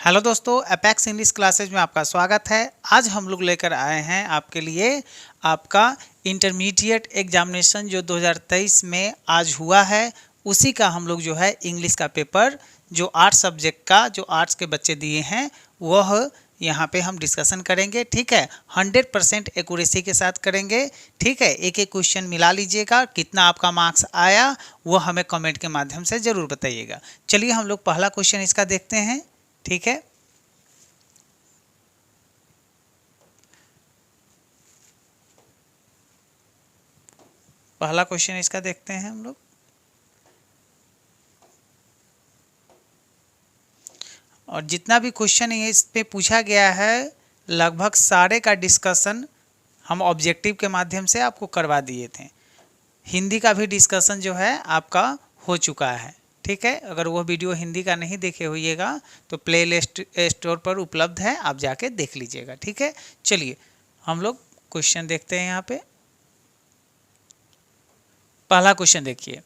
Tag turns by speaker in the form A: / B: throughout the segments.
A: Hello दोस्तों, apex English classes में आपका स्वागत है। आज हम लोग लेकर आए हैं आपके लिए आपका इंटरमीडिएट एग्जामिनेशन जो 2023 में आज हुआ है, उसी का हम लोग जो है इंग्लिश का पेपर जो आर्ट्स सब्जेक्ट का जो आर्ट्स के बच्चे दिए हैं वह यहाँ पे हम डिस्कशन करेंगे। ठीक है, 100% एक्यूरेसी के साथ करेंगे। ठीक है, एक एक क्वेश्चन मिला लीजिएगा, कितना आपका मार्क्स आया वो हमें कमेंट के माध्यम से ज़रूर बताइएगा। चलिए हम लोग पहला क्वेश्चन इसका देखते हैं। ठीक है, पहला क्वेश्चन इसका देखते हैं हम लोग। और जितना भी क्वेश्चन इस पे पूछा गया है लगभग सारे का डिस्कशन हम ऑब्जेक्टिव के माध्यम से आपको करवा दिए थे। हिंदी का भी डिस्कशन जो है आपका हो चुका है। ठीक है, अगर वो वीडियो हिंदी का नहीं देखे होइएगा तो प्ले लिस्ट स्टोर पर उपलब्ध है, आप जाके देख लीजिएगा। ठीक है, चलिए हम लोग क्वेश्चन देखते हैं। यहाँ पे पहला क्वेश्चन देखिए,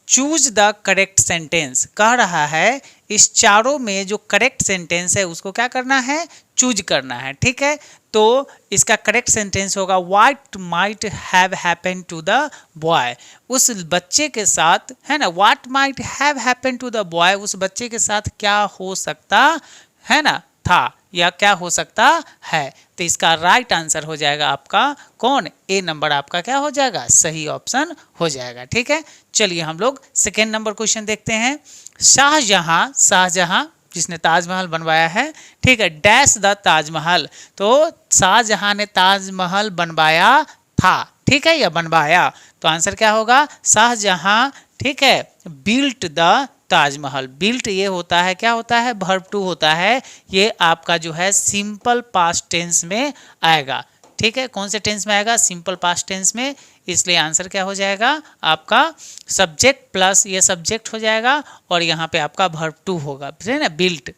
A: चूज द करेक्ट सेंटेंस। कह रहा है इस चारों में जो करेक्ट सेंटेंस है उसको क्या करना है, चूज करना है। ठीक है, तो इसका करेक्ट सेंटेंस होगा what might have happened to the boy. उस बच्चे के साथ है ना, what might have happened to the boy, उस बच्चे के साथ क्या हो सकता है ना, था या क्या हो सकता है। तो इसका राइट आंसर हो जाएगा आपका कौन, ए नंबर आपका क्या हो जाएगा, सही ऑप्शन हो जाएगा। ठीक है, चलिए हम लोग सेकेंड नंबर क्वेश्चन देखते हैं। शाहजहां जिसने ताजमहल बनवाया है, ठीक है, डैश द ताजमहल। तो शाहजहां ने ताजमहल बनवाया था, ठीक है, या बनवाया, तो आंसर क्या होगा, शाहजहां, ठीक है, बिल्ट द ताजमहल। बिल्ट ये होता है, क्या होता है, वर्ब टू होता है, ये आपका जो है सिंपल पास्ट टेंस में आएगा। ठीक है, कौन से टेंस में आएगा, सिंपल पास्ट टेंस में, इसलिए आंसर क्या हो जाएगा आपका सब्जेक्ट प्लस ये सब्जेक्ट हो जाएगा और यहाँ पे आपका वर्ब टू होगा, है ना, बिल्ट,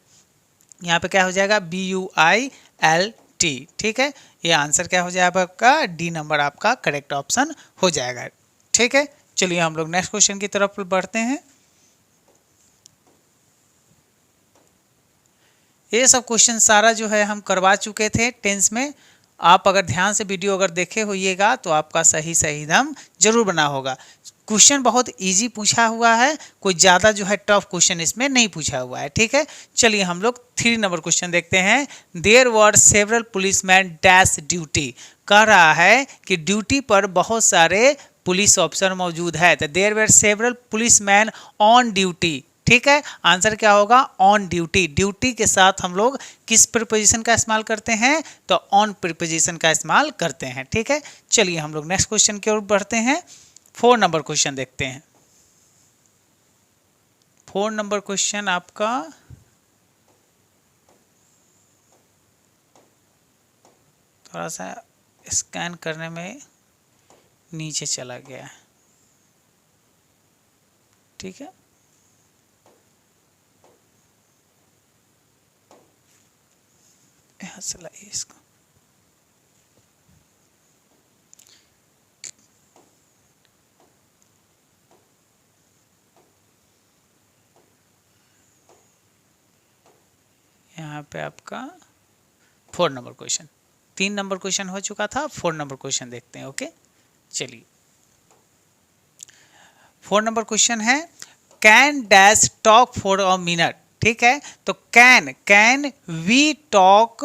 A: यहाँ पे क्या हो जाएगा BUILT। ठीक है, ये आंसर क्या हो जाएगा आपका, डी नंबर आपका करेक्ट ऑप्शन हो जाएगा। ठीक है, चलिए हम लोग नेक्स्ट क्वेश्चन की तरफ बढ़ते हैं। ये सब क्वेश्चन सारा जो है हम करवा चुके थे टेंस में। आप अगर ध्यान से वीडियो अगर देखे होइएगा तो आपका सही एकदम जरूर बना होगा। क्वेश्चन बहुत इजी पूछा हुआ है, कोई ज़्यादा जो है टफ क्वेश्चन इसमें नहीं पूछा हुआ है। ठीक है, चलिए हम लोग 3 नंबर क्वेश्चन देखते हैं। There were several policeman dash duty. कह रहा है कि ड्यूटी पर बहुत सारे पुलिस ऑफिसर मौजूद है, तो there were several policeman on duty. ठीक है, आंसर क्या होगा, ऑन ड्यूटी। ड्यूटी के साथ हम लोग किस प्रीपोजिशन का इस्तेमाल करते हैं, तो ऑन प्रीपोजिशन का इस्तेमाल करते हैं। ठीक है, चलिए हम लोग नेक्स्ट क्वेश्चन की ओर बढ़ते हैं। 4 नंबर क्वेश्चन देखते हैं। 4 नंबर क्वेश्चन आपका थोड़ा सा स्कैन करने में नीचे चला गया है। ठीक है, यहाँ से लाइए इसको। यहाँ पे आपका 4 नंबर क्वेश्चन, 3 नंबर क्वेश्चन हो चुका था, 4 नंबर क्वेश्चन देखते हैं। ओके, चलिए 4 नंबर क्वेश्चन है, can dash talk for a minute. ठीक है, तो can we talk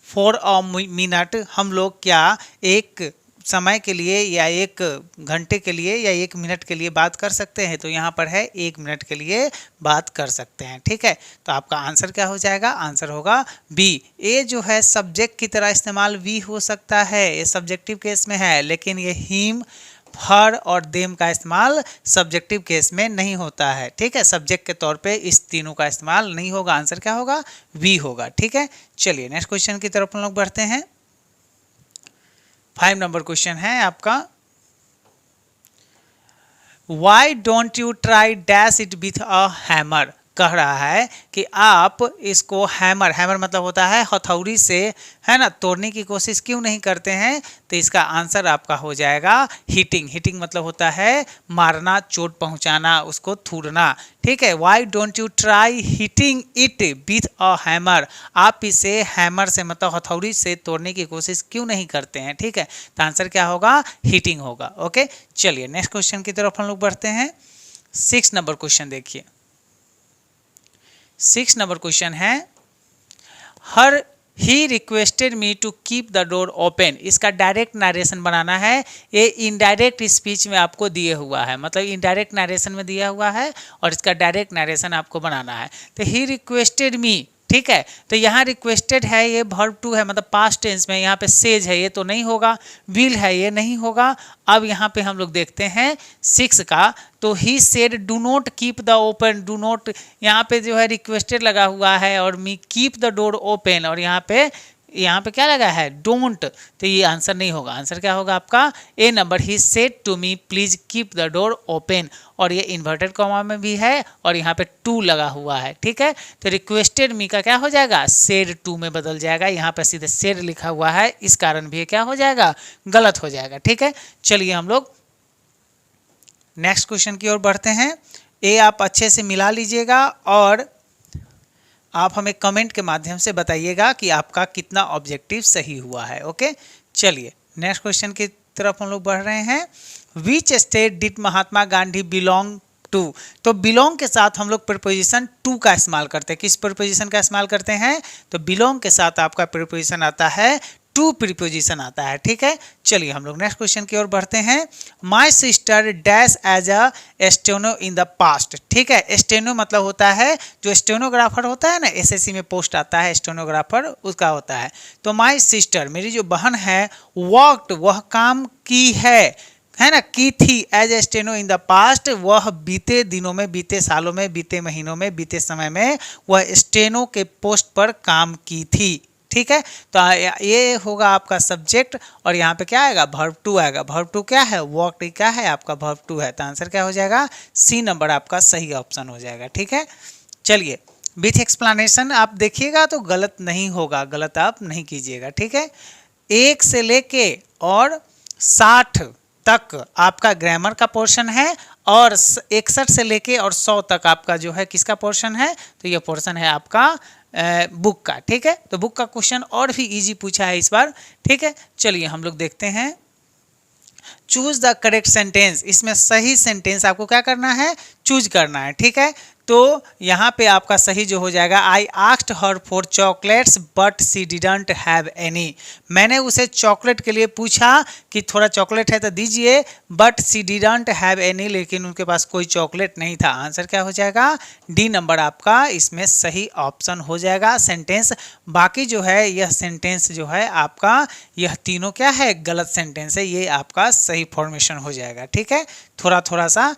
A: for a minute, हम लोग क्या एक समय के लिए या 1 घंटे के लिए या 1 मिनट के लिए बात कर सकते हैं, तो यहाँ पर है 1 मिनट के लिए बात कर सकते हैं। ठीक है, तो आपका आंसर क्या हो जाएगा, आंसर होगा बी। ए जो है सब्जेक्ट की तरह इस्तेमाल भी हो सकता है, ये सब्जेक्टिव केस में है, लेकिन ये हिम, हर और देम का इस्तेमाल सब्जेक्टिव केस में नहीं होता है। ठीक है, सब्जेक्ट के तौर पे इस तीनों का इस्तेमाल नहीं होगा, आंसर क्या होगा, वी होगा। ठीक है, चलिए नेक्स्ट क्वेश्चन की तरफ हम लोग बढ़ते हैं। 5 नंबर क्वेश्चन है आपका, Y don't you try dash it with a hammer. कह रहा है कि आप इसको हैमर, हैमर मतलब होता है हथौड़ी से, है ना, तोड़ने की कोशिश क्यों नहीं करते हैं? तो इसका आंसर आपका हो जाएगा हिटिंग। हिटिंग मतलब होता है मारना, चोट पहुंचाना, उसको थूरना। ठीक है, why don't you try hitting it with a hammer, आप इसे हैमर से मतलब हथौड़ी से तोड़ने की कोशिश क्यों नहीं करते हैं? ठीक है, तो आंसर क्या होगा? हिटिंग होगा। ओके, चलिए नेक्स्ट क्वेश्चन की तरफ हम लोग बढ़ते हैं। 6 नंबर क्वेश्चन देखिए। 6 नंबर क्वेश्चन है, हर he requested me to keep the door open. इसका डायरेक्ट नरेशन बनाना है, ये इनडायरेक्ट स्पीच में आपको दिए हुआ है, मतलब इनडायरेक्ट नरेशन में दिया हुआ है और इसका डायरेक्ट नरेशन आपको बनाना है। तो ही रिक्वेस्टेड मी, ठीक है, तो यहाँ रिक्वेस्टेड है, ये वर्ब टू है, मतलब पास्ट टेंस में, यहाँ पे सेज है, ये तो नहीं होगा, विल है, ये नहीं होगा। अब यहाँ पे हम लोग देखते हैं 6 का, तो he said do not keep the open, do not यहाँ पे जो है रिक्वेस्टेड लगा हुआ है और me keep the door open, और यहाँ पे क्या लगा है? डोंट, तो ये आंसर नहीं होगा। आंसर क्या होगा आपका? A number, he said to me please keep the door open, और ये इन्वर्टेड कॉमा में भी है और यहाँ पे टू लगा हुआ है। ठीक है, तो रिक्वेस्टेड मी का क्या हो जाएगा? सेड टू में बदल जाएगा। यहाँ पे सीधे सेड लिखा हुआ है, इस कारण भी क्या हो जाएगा? गलत हो जाएगा। ठीक है, चलिए हम लोग नेक्स्ट क्वेश्चन की ओर बढ़ते हैं। ए आप अच्छे से मिला लीजिएगा और आप हमें कमेंट के माध्यम से बताइएगा कि आपका कितना ऑब्जेक्टिव सही हुआ है। ओके, चलिए नेक्स्ट क्वेश्चन की तरफ हम लोग बढ़ रहे हैं। Which state did Mahatma Gandhi belong to? तो बिलोंग के साथ हम लोग प्रीपोजिशन टू का इस्तेमाल करते हैं। किस प्रीपोजिशन का इस्तेमाल करते हैं? तो बिलोंग के साथ आपका प्रीपोजिशन आता है टू, प्रीपोजिशन आता है। ठीक है, चलिए हम लोग नेक्स्ट क्वेश्चन की ओर बढ़ते हैं। My sister dash as a steno in the past. ठीक है, स्टेनो मतलब होता है जो स्टेनोग्राफर होता है ना, एसएससी में पोस्ट आता है स्टेनोग्राफर, उसका होता है। तो माई सिस्टर, मेरी जो बहन है, वर्कड, वह काम की है ना, की थी, as a steno in the past, वह बीते दिनों में, बीते सालों में, बीते महीनों में, बीते समय में वह स्टेनो के पोस्ट पर काम की थी। ठीक है, तो ये होगा आपका सब्जेक्ट और यहाँ पे क्या आएगा? वर्ब टू आएगा। वर्ब टू क्या है? वर्क क्या है आपका? वर्ब टू है। तो आंसर क्या हो जाएगा? सी नंबर आपका सही ऑप्शन हो जाएगा। ठीक है, चलिए विथ एक्सप्लेनेशन आप देखिएगा तो गलत नहीं होगा, गलत आप नहीं कीजिएगा। ठीक है, 1 से लेके और 60 तक आपका ग्रामर का पोर्शन है और 61 से लेके और 100 तक आपका जो है किसका पोर्शन है? तो ये पोर्शन है आपका बुक का। ठीक है, तो बुक का क्वेश्चन और भी इजी पूछा है इस बार। ठीक है, चलिए हम लोग देखते हैं। चूज द करेक्ट सेंटेंस, इसमें सही सेंटेंस आपको क्या करना है? चूज करना है। ठीक है, तो यहाँ पे आपका सही जो हो जाएगा, I asked her for chocolates but C didn't have any. मैंने उसे चॉकलेट के लिए पूछा कि थोड़ा चॉकलेट है तो दीजिए, but C didn't have any, लेकिन उनके पास कोई चॉकलेट नहीं था। आंसर क्या हो जाएगा? डी नंबर आपका इसमें सही ऑप्शन हो जाएगा सेंटेंस। बाकी जो है यह सेंटेंस जो है आपका, यह तीनों क्या है? गलत सेंटेंस है, ये आपका सही फॉर्मेशन हो जाएगा। ठीक है, थोड़ा थोड़ा सा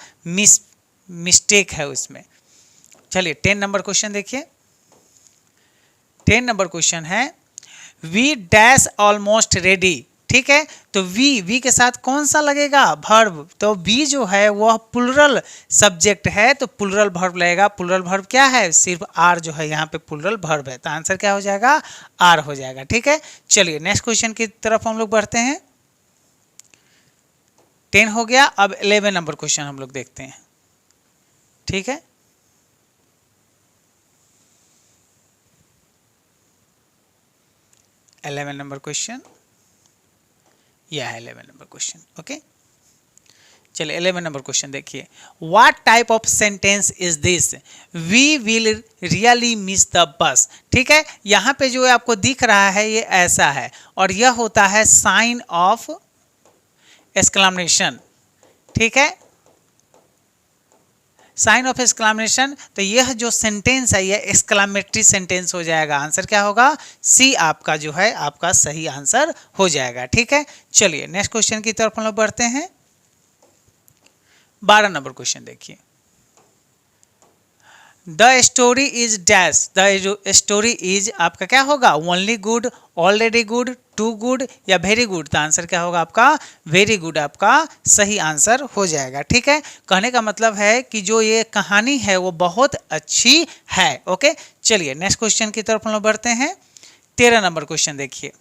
A: मिस्टेक है उसमें। चलिए 10 नंबर क्वेश्चन देखिए। 10 नंबर क्वेश्चन है, वी डैश ऑलमोस्ट रेडी। ठीक है, तो वी के साथ कौन सा लगेगा? वर्ब। तो वी जो है वह प्लुरल सब्जेक्ट है, तो प्लुरल वर्ब लगेगा। प्लुरल वर्ब क्या है? सिर्फ आर जो है यहाँ पे प्लुरल वर्ब है, तो आंसर क्या हो जाएगा? आर हो जाएगा। ठीक है, चलिए नेक्स्ट क्वेश्चन की तरफ हम लोग बढ़ते हैं। 10 हो गया, अब 11 नंबर क्वेश्चन हम लोग देखते हैं। ठीक है, 11 नंबर क्वेश्चन, यह है 11 नंबर क्वेश्चन। ओके, चलिए 11 नंबर क्वेश्चन देखिए। What type of sentence is this? We will really miss the bus. ठीक है, यहाँ पे जो आपको दिख रहा है ये ऐसा है और यह होता है साइन ऑफ एक्सक्लेमेशन। ठीक है, साइन ऑफ एक्सक्लेमेशन, तो यह जो सेंटेंस है यह एक्सक्लेमेटरी सेंटेंस हो जाएगा। आंसर क्या होगा? सी आपका जो है आपका सही आंसर हो जाएगा। ठीक है, चलिए नेक्स्ट क्वेश्चन की तरफ हम लोग बढ़ते हैं। 12 नंबर क्वेश्चन देखिए। The story is dash, the story is आपका क्या होगा, only good, already good, too good या वेरी गुड। तो आंसर क्या होगा आपका, वेरी गुड आपका सही आंसर हो जाएगा। ठीक है, कहने का मतलब है कि जो ये कहानी है वो बहुत अच्छी है। ओके, चलिए नेक्स्ट क्वेश्चन की तरफ हम लोग बढ़ते हैं। 13 नंबर क्वेश्चन देखिए।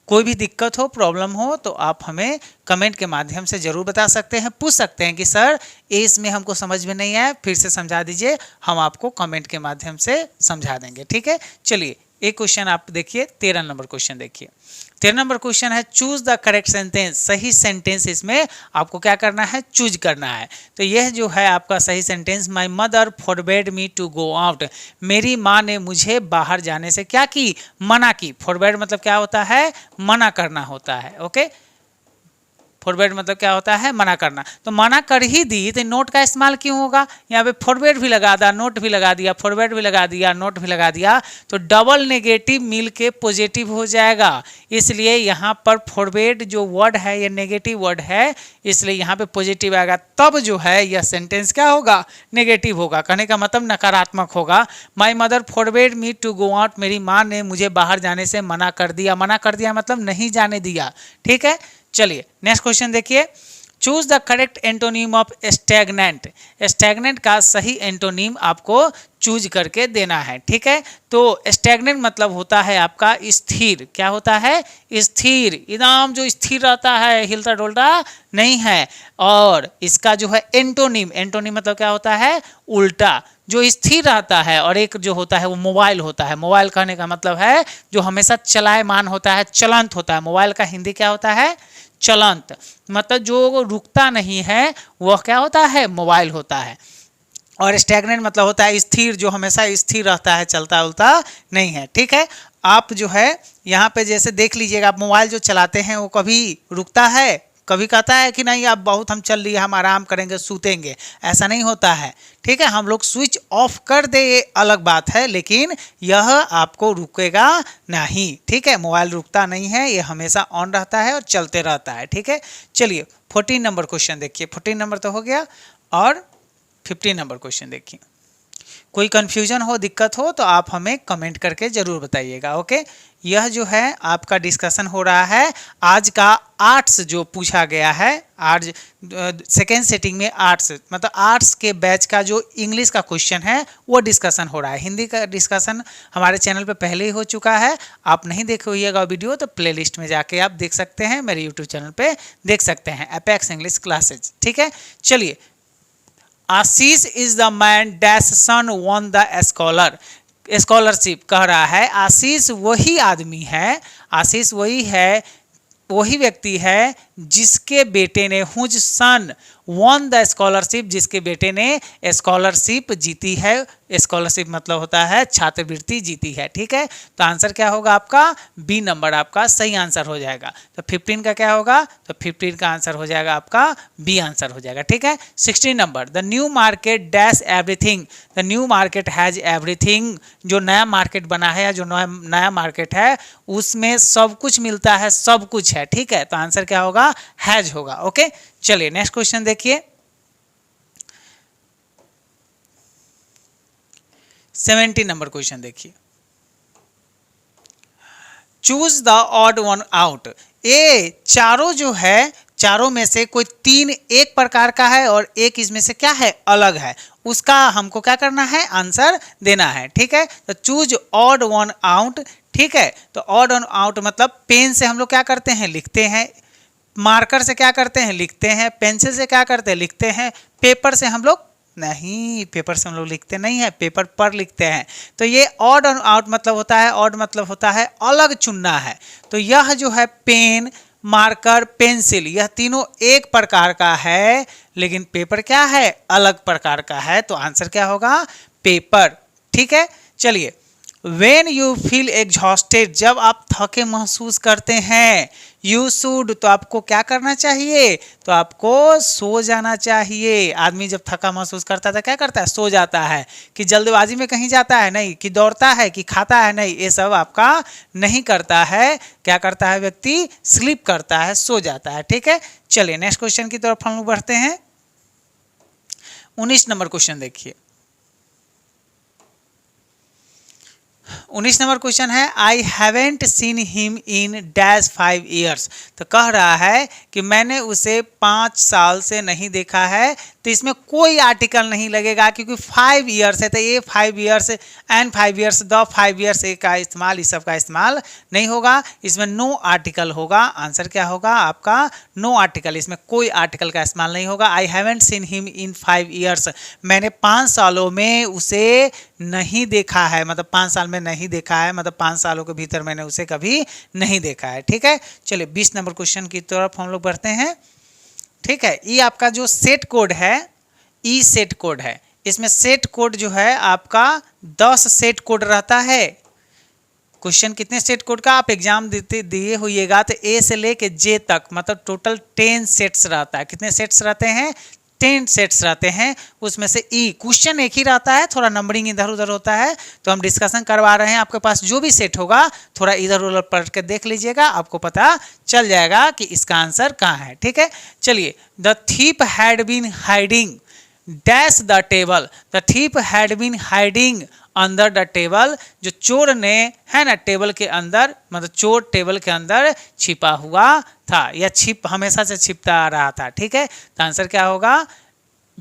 A: कोई भी दिक्कत हो, प्रॉब्लम हो तो आप हमें कमेंट के माध्यम से जरूर बता सकते हैं, पूछ सकते हैं कि सर ये इसमें हमको समझ में नहीं आया, फिर से समझा दीजिए, हम आपको कमेंट के माध्यम से समझा देंगे। ठीक है, चलिए एक क्वेश्चन आप देखिए, 13 नंबर क्वेश्चन देखिए। 13 नंबर क्वेश्चन है चूज द करेक्ट सेंटेंस, सही सेंटेंस इसमें आपको क्या करना है, चूज करना है। तो यह जो है आपका सही sentence, my mother forbade me to go out, मेरी माँ ने मुझे बाहर जाने से क्या की, मना की। फॉरबेड मतलब क्या होता है, मना करना होता है। ओके, फॉरवर्ड मतलब क्या होता है, मना करना। तो मना कर ही दी तो नोट का इस्तेमाल क्यों होगा, यहाँ पे फॉरवर्ड भी लगा दिया, नोट भी लगा दिया, फॉरवर्ड भी लगा दिया, नोट भी लगा दिया, तो डबल नेगेटिव मिल के पॉजिटिव हो जाएगा। इसलिए यहाँ पर फॉरवर्ड जो वर्ड है ये नेगेटिव वर्ड है, इसलिए यहाँ पे पॉजिटिव आएगा, तब जो है यह सेंटेंस क्या होगा, नेगेटिव होगा। कहने का मतलब नकारात्मक होगा। My mother forward me to go out, मेरी माँ ने मुझे बाहर जाने से मना कर दिया। मना कर दिया मतलब नहीं जाने दिया। ठीक है, चलिए नेक्स्ट क्वेश्चन देखिए। Choose the correct antonym of stagnant, stagnant का सही एंटोनिम आपको चूज करके देना है। ठीक है, तो स्टैग्नेंट मतलब होता है आपका स्थिर। क्या होता है, स्थिर, एकदम जो स्थिर रहता है, हिलता डोलता नहीं है। और इसका जो है एंटोनिम, एंटोनिम मतलब क्या होता है, उल्टा, जो स्थिर रहता है। और एक जो होता है वो मोबाइल होता है। मोबाइल कहने का मतलब है जो हमेशा चलायमान होता है, चलंत होता है। मोबाइल का हिंदी क्या होता है, चलंत, मतलब जो रुकता नहीं है वह क्या होता है, मोबाइल होता है। और स्टैग्नेंट मतलब होता है स्थिर, जो हमेशा स्थिर रहता है, चलता उलता नहीं है। ठीक है, आप जो है यहाँ पे जैसे देख लीजिएगा, आप मोबाइल जो चलाते हैं वो कभी रुकता है, कभी कहता है कि नहीं अब बहुत हम चल लिए, हम आराम करेंगे, सूतेंगे, ऐसा नहीं होता है। ठीक है, हम लोग स्विच ऑफ कर दे ये अलग बात है, लेकिन यह आपको रुकेगा नहीं। ठीक है, मोबाइल रुकता नहीं है, ये हमेशा ऑन रहता है और चलते रहता है। ठीक है, चलिए 14 नंबर क्वेश्चन देखिए। 14 नंबर तो हो गया, और 15 नंबर क्वेश्चन देखिए। कोई कंफ्यूजन हो, दिक्कत हो तो आप हमें कमेंट करके जरूर बताइएगा। ओके, यह जो है आपका डिस्कशन हो रहा है आज का आर्ट्स जो पूछा गया है, आज सेकेंड सेटिंग में आर्ट्स, मतलब आर्ट्स के बैच का जो इंग्लिश का क्वेश्चन है वो डिस्कशन हो रहा है। हिंदी का डिस्कशन हमारे चैनल पे पहले ही हो चुका है, आप नहीं देखे होइएगा वीडियो तो प्लेलिस्ट में जाके आप देख सकते हैं, मेरे यूट्यूब चैनल पे देख सकते हैं, एपेक्स इंग्लिश क्लासेज। ठीक है, चलिए, Ashish is the man dash son won the scholarship कह रहा है। आशीष वही आदमी है, आशीष वही है, वही व्यक्ति है जिसके बेटे ने whose son won the scholarship, जिसके बेटे ने स्कॉलरशिप जीती है। स्कॉलरशिप मतलब होता है छात्रवृत्ति जीती है। ठीक है, तो आंसर क्या होगा आपका, बी नंबर आपका सही आंसर हो जाएगा। तो 15 का क्या होगा, तो 15 का आंसर हो जाएगा आपका बी आंसर हो जाएगा। ठीक है, 16 number, the new market dash everything, the new market has everything, जो नया मार्केट बना है या जो नया मार्केट है उसमें सब कुछ मिलता है, सब कुछ है। ठीक है, तो आंसर क्या होगा, हैज होगा। ओके, चलिए नेक्स्ट क्वेश्चन देखिए। 17 नंबर क्वेश्चन देखिए। Choose the odd one out, ये चारों जो है, चारों में से कोई 3 एक प्रकार का है और एक इसमें से क्या है, अलग है, उसका हमको क्या करना है, आंसर देना है। ठीक है, तो चूज ऑड वन आउट। ठीक है, तो ऑड वन आउट मतलब पेन से हम लोग क्या करते हैं, लिखते हैं, मार्कर से क्या करते हैं, लिखते हैं, पेंसिल से क्या करते हैं, लिखते हैं, पेपर से हम लोग नहीं, पेपर से हम लोग लिखते नहीं है, पेपर पर लिखते हैं। तो ये ऑड और आउट मतलब होता है, ऑड मतलब होता है अलग चुनना है। तो यह जो है पेन, मार्कर, पेंसिल, यह तीनों एक प्रकार का है, लेकिन पेपर क्या है, अलग प्रकार का है। तो आंसर क्या होगा, पेपर। ठीक है, चलिए, When you feel exhausted, जब आप थके महसूस करते हैं, you should, तो आपको क्या करना चाहिए, तो आपको सो जाना चाहिए। आदमी जब थका महसूस करता है क्या करता है, सो जाता है। कि जल्दबाजी में कहीं जाता है नहीं, कि दौड़ता है, कि खाता है नहीं, ये सब आपका नहीं करता है। क्या करता है व्यक्ति, स्लीप करता है, सो जाता है। ठीक है, चलिए नेक्स्ट क्वेश्चन की तरफ हम लोग बढ़ते हैं। 19 नंबर क्वेश्चन देखिए। 19 नंबर क्वेश्चन है आई haven't seen him in dash 5 years. तो कह रहा है कि मैंने उसे 5 साल से नहीं देखा है। तो इसमें कोई आर्टिकल नहीं लगेगा क्योंकि 5 ईयर्स है, तो ये 5 years and 5 years the 5 years का इस्तेमाल, इस सब का इस्तेमाल नहीं होगा। इसमें नो आर्टिकल होगा। आंसर क्या होगा आपका? No article. इसमें कोई आर्टिकल का इस्तेमाल नहीं होगा। I haven't seen him in 5 years, मैंने 5 सालों में उसे नहीं देखा है, मतलब 5 साल में नहीं देखा है, मतलब 5 सालों के भीतर मैंने उसे कभी नहीं देखा है। ठीक है, चलिए 20 नंबर क्वेश्चन की तरफ हम लोग बढ़ते हैं। ठीक है, ये आपका जो सेट कोड है, ई सेट कोड है। इसमें सेट कोड जो है आपका 10 सेट कोड रहता है। क्वेश्चन कितने सेट कोड का आप एग्जाम दिए होइएगा तो ए से लेके जे तक मतलब टोटल 10 सेट्स रहता है। कितने सेट्स रहते हैं? 10 सेट्स रहते हैं। उसमें से ई क्वेश्चन एक ही रहता है, थोड़ा नंबरिंग इधर उधर होता है, तो हम डिस्कशन करवा रहे हैं। आपके पास जो भी सेट होगा थोड़ा इधर उधर पढ़ के देख लीजिएगा, आपको पता चल जाएगा कि इसका आंसर कहाँ है। ठीक है, चलिए the thief had been hiding dash the table. The thief had been hiding under the table, जो चोर ने है ना टेबल के अंदर, मतलब चोर टेबल के अंदर छिपा हुआ था या हमेशा से छिपता आ रहा था। ठीक है, तो आंसर क्या होगा?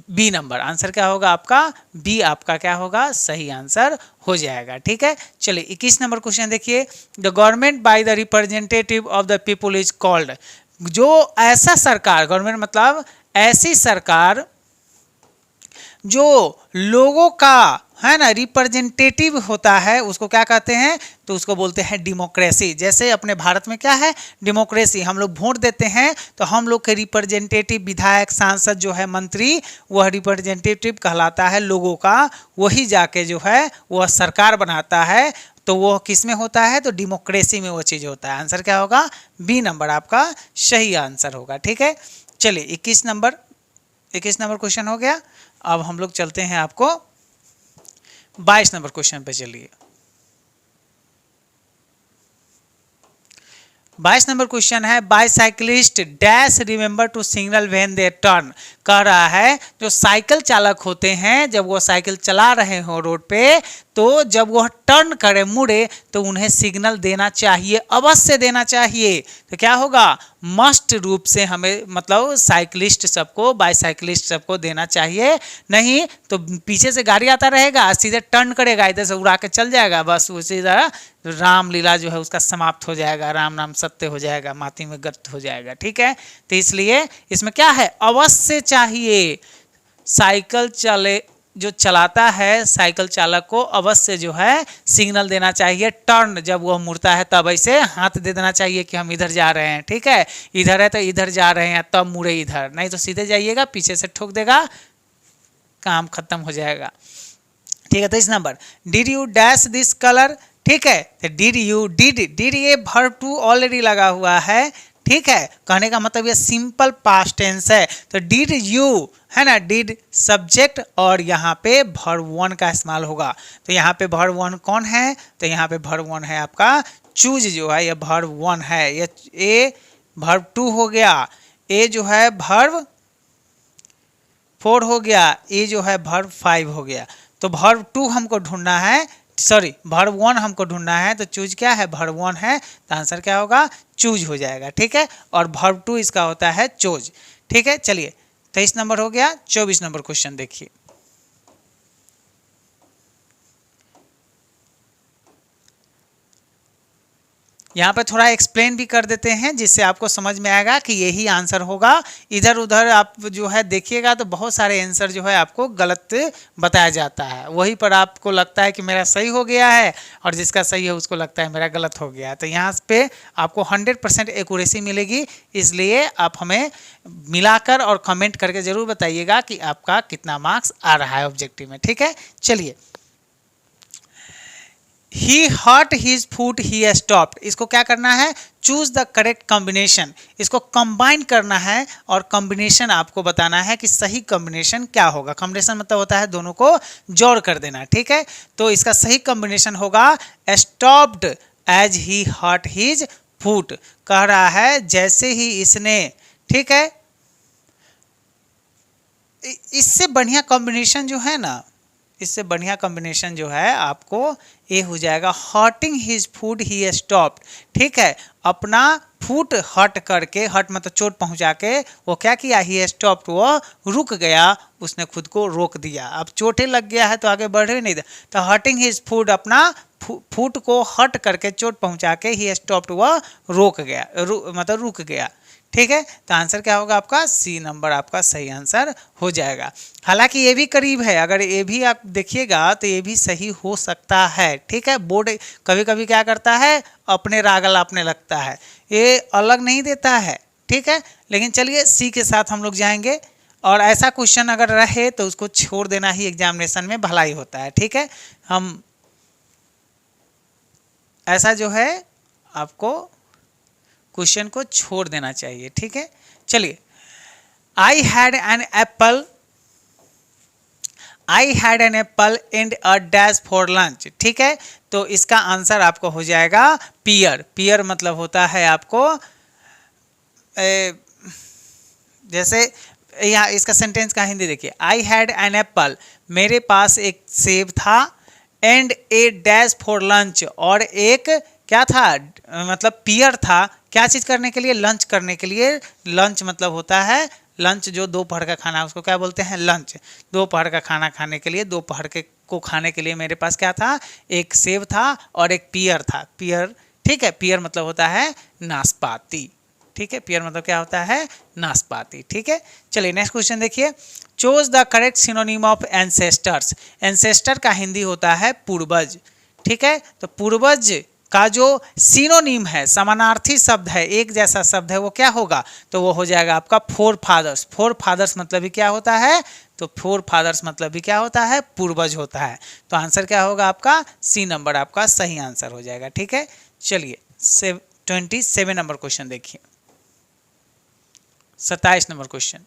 A: B number. आंसर क्या होगा आपका? बी आपका क्या होगा? सही आंसर हो जाएगा। ठीक है, चलिए 21 नंबर क्वेश्चन देखिए। The government by the representative of the people is called. जो ऐसा सरकार, गवर्नमेंट मतलब ऐसी सरकार जो लोगों का है ना रिप्रेजेंटेटिव होता है, उसको क्या कहते हैं? तो उसको बोलते हैं डेमोक्रेसी। जैसे अपने भारत में क्या है? डेमोक्रेसी। हम लोग वोट देते हैं तो हम लोग के रिप्रेजेंटेटिव, विधायक, सांसद जो है, मंत्री, वह रिप्रेजेंटेटिव कहलाता है लोगों का। वही जाके जो है वह सरकार बनाता है। तो वह किस में होता है? तो डेमोक्रेसी में वो चीज़ होता है। आंसर क्या होगा? बी नंबर आपका सही आंसर होगा। ठीक है, चलिए 21 नंबर क्वेश्चन हो गया। अब हम लोग चलते हैं आपको 22 नंबर क्वेश्चन पे। चलिए 22 नंबर क्वेश्चन है bicyclist dash remember to signal when they turn. कह रहा है जो साइकिल चालक होते हैं, जब वो साइकिल चला रहे हो रोड पे, तो जब वह टर्न करे, मुड़े, तो उन्हें सिग्नल देना चाहिए, अवश्य देना चाहिए। तो क्या होगा? मस्ट रूप से हमें मतलब साइकिलिस्ट सबको, बाइसाइकिलिस्ट सबको देना चाहिए। नहीं तो पीछे से गाड़ी आता रहेगा, सीधे टर्न करेगा, इधर से उड़ा के चल जाएगा, बस उसी तरह रामलीला जो है उसका समाप्त हो जाएगा, राम नाम सत्य हो जाएगा, माटी में गत हो जाएगा। ठीक है, तो इसलिए इसमें क्या है? अवश्य चाहिए। साइकिल चले जो चलाता है, साइकिल चालक को अवश्य जो है सिग्नल देना चाहिए। टर्न जब वह मुड़ता है तब ऐसे हाथ दे देना चाहिए कि हम इधर जा रहे हैं। ठीक है, इधर है तो इधर जा रहे हैं, तब मुड़े इधर, नहीं तो सीधे जाइएगा, पीछे से ठोक देगा, काम खत्म हो जाएगा। ठीक है, तो इस number did you dash this colour. ठीक है, तो डिड यू, डिड ये वर्ब टू ऑलरेडी लगा हुआ है। ठीक है, कहने का मतलब ये सिंपल पास्ट टेंस है। तो डिड यू है ना, डिड सब्जेक्ट और यहाँ पे वर्ब वन का इस्तेमाल होगा। तो यहाँ पे वर्ब वन कौन है? तो यहाँ पे वर्ब वन है आपका चूज, जो है ये वर्ब वन है। ये ए वर्ब टू हो गया, ए जो है वर्ब 4 हो गया, ए जो है वर्ब 5 हो गया। तो वर्ब 2 हमको ढूंढना है, सॉरी वर्ब 1 हमको ढूंढना है। तो चूज क्या है? वर्ब 1 है, तो आंसर क्या होगा? चूज हो जाएगा। ठीक है, और वर्ब 2 इसका होता है चोज। ठीक है, चलिए 23 नंबर हो गया। 24 नंबर क्वेश्चन देखिए। यहाँ पे थोड़ा एक्सप्लेन भी कर देते हैं जिससे आपको समझ में आएगा कि यही आंसर होगा। इधर उधर आप जो है देखिएगा तो बहुत सारे आंसर जो है आपको गलत बताया जाता है, वहीं पर आपको लगता है कि मेरा सही हो गया है और जिसका सही है उसको लगता है मेरा गलत हो गया है। तो यहाँ पे आपको 100% एक्यूरेसी मिलेगी, इसलिए आप हमें मिलाकर और कमेंट करके ज़रूर बताइएगा कि आपका कितना मार्क्स आ रहा है ऑब्जेक्टिव में। ठीक है, चलिए He hurt his foot, he stopped। इसको क्या करना है? Choose the correct combination. इसको कंबाइन करना है और कॉम्बिनेशन आपको बताना है कि सही कॉम्बिनेशन क्या होगा। कॉम्बिनेशन मतलब होता है दोनों को जोड़ कर देना। ठीक है, तो इसका सही कॉम्बिनेशन होगा stopped as he hurt his foot. कह रहा है जैसे ही इसने, ठीक है, इससे बढ़िया कॉम्बिनेशन जो है ना, इससे बढ़िया कॉम्बिनेशन जो है आपको ये हो जाएगा, hurting his food he stopped. ठीक है, अपना फूट हट करके, हट मतलब चोट पहुंचा के वो क्या किया, ही स्टॉप्ड, वो रुक गया, उसने खुद को रोक दिया। अब चोटें लग गया है तो आगे बढ़ ही नहीं दे, तो हर्टिंग हिज फूड, अपना फूट को हट करके चोट पहुंचा के ही स्टॉप्ड, वह रोक गया, मतलब रुक गया। ठीक है, तो आंसर क्या होगा आपका, सी नंबर आपका सही आंसर हो जाएगा। हालांकि ये भी करीब है, अगर ये भी आप देखिएगा तो ये भी सही हो सकता है। ठीक है, बोर्ड कभी कभी क्या करता है, अपने राग अलापने लगता है, ये अलग नहीं देता है। ठीक है, लेकिन चलिए सी के साथ हम लोग जाएंगे, और ऐसा क्वेश्चन अगर रहे तो उसको छोड़ देना ही एग्जामिनेशन में भलाई होता है। ठीक है, हम ऐसा जो है आपको क्वेश्चन को छोड़ देना चाहिए। ठीक है, चलिए, I had an apple and a dash for lunch. ठीक है, तो इसका आंसर आपको हो जाएगा पियर। पियर मतलब होता है आपको जैसे यहाँ इसका सेंटेंस का हिंदी देखिए, आई हैड एन एप्पल, मेरे पास एक सेब था, and A dash for lunch, और एक क्या था, मतलब पियर था, क्या चीज़ करने के लिए, लंच करने के लिए। लंच मतलब होता है लंच, जो दोपहर का खाना, उसको क्या बोलते हैं, लंच। दोपहर का खाना खाने के लिए, दोपहर के को खाने के लिए मेरे पास क्या था, एक सेब था और एक पियर था। पियर, ठीक है, पियर मतलब होता है नाशपाती। ठीक है, पियर मतलब क्या होता है, नाशपाती। ठीक है, चलिए नेक्स्ट क्वेश्चन देखिए, chose the correct synonym of ancestors. Ancestor का हिंदी होता है पूर्वज। ठीक है, तो पूर्वज का जो सिनोनिम है, समानार्थी शब्द है, एक जैसा शब्द है, वो क्या होगा, तो वो हो जाएगा आपका फोर फादर्स। फोर फादर्स मतलब भी क्या होता है, तो फोर फादर्स मतलब भी क्या होता है, पूर्वज होता है। तो आंसर क्या होगा आपका, सी नंबर आपका सही आंसर हो जाएगा। ठीक है, चलिए 27 नंबर क्वेश्चन देखिए, 27 number question,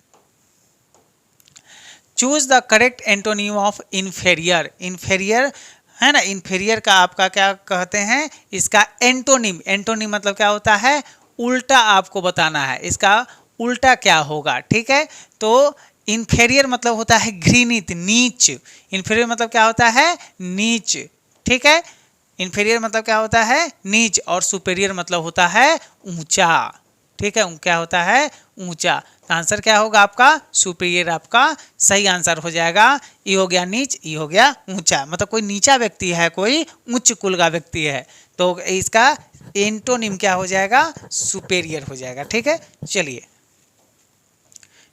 A: choose the correct antonym of inferior. Inferior है ना, इन्फेरियर का आपका क्या कहते हैं, इसका एंटोनिम। एंटोनिम मतलब क्या होता है, उल्टा आपको बताना है, इसका उल्टा क्या होगा। ठीक है, तो इन्फेरियर मतलब होता है घृणित, नीच। इन्फेरियर मतलब क्या होता है, नीच। ठीक है, इन्फेरियर मतलब क्या होता है, नीच, और सुपेरियर मतलब होता है ऊंचा। ठीक है, क्या होता है, ऊंचा। तो आंसर क्या होगा आपका, सुपीरियर आपका सही आंसर हो जाएगा। ये हो गया नीच, ये हो गया ऊंचा, मतलब कोई नीचा व्यक्ति है, कोई उच्च कुल का व्यक्ति है, तो इसका एंटोनिम क्या हो जाएगा, सुपेरियर हो जाएगा। ठीक है, चलिए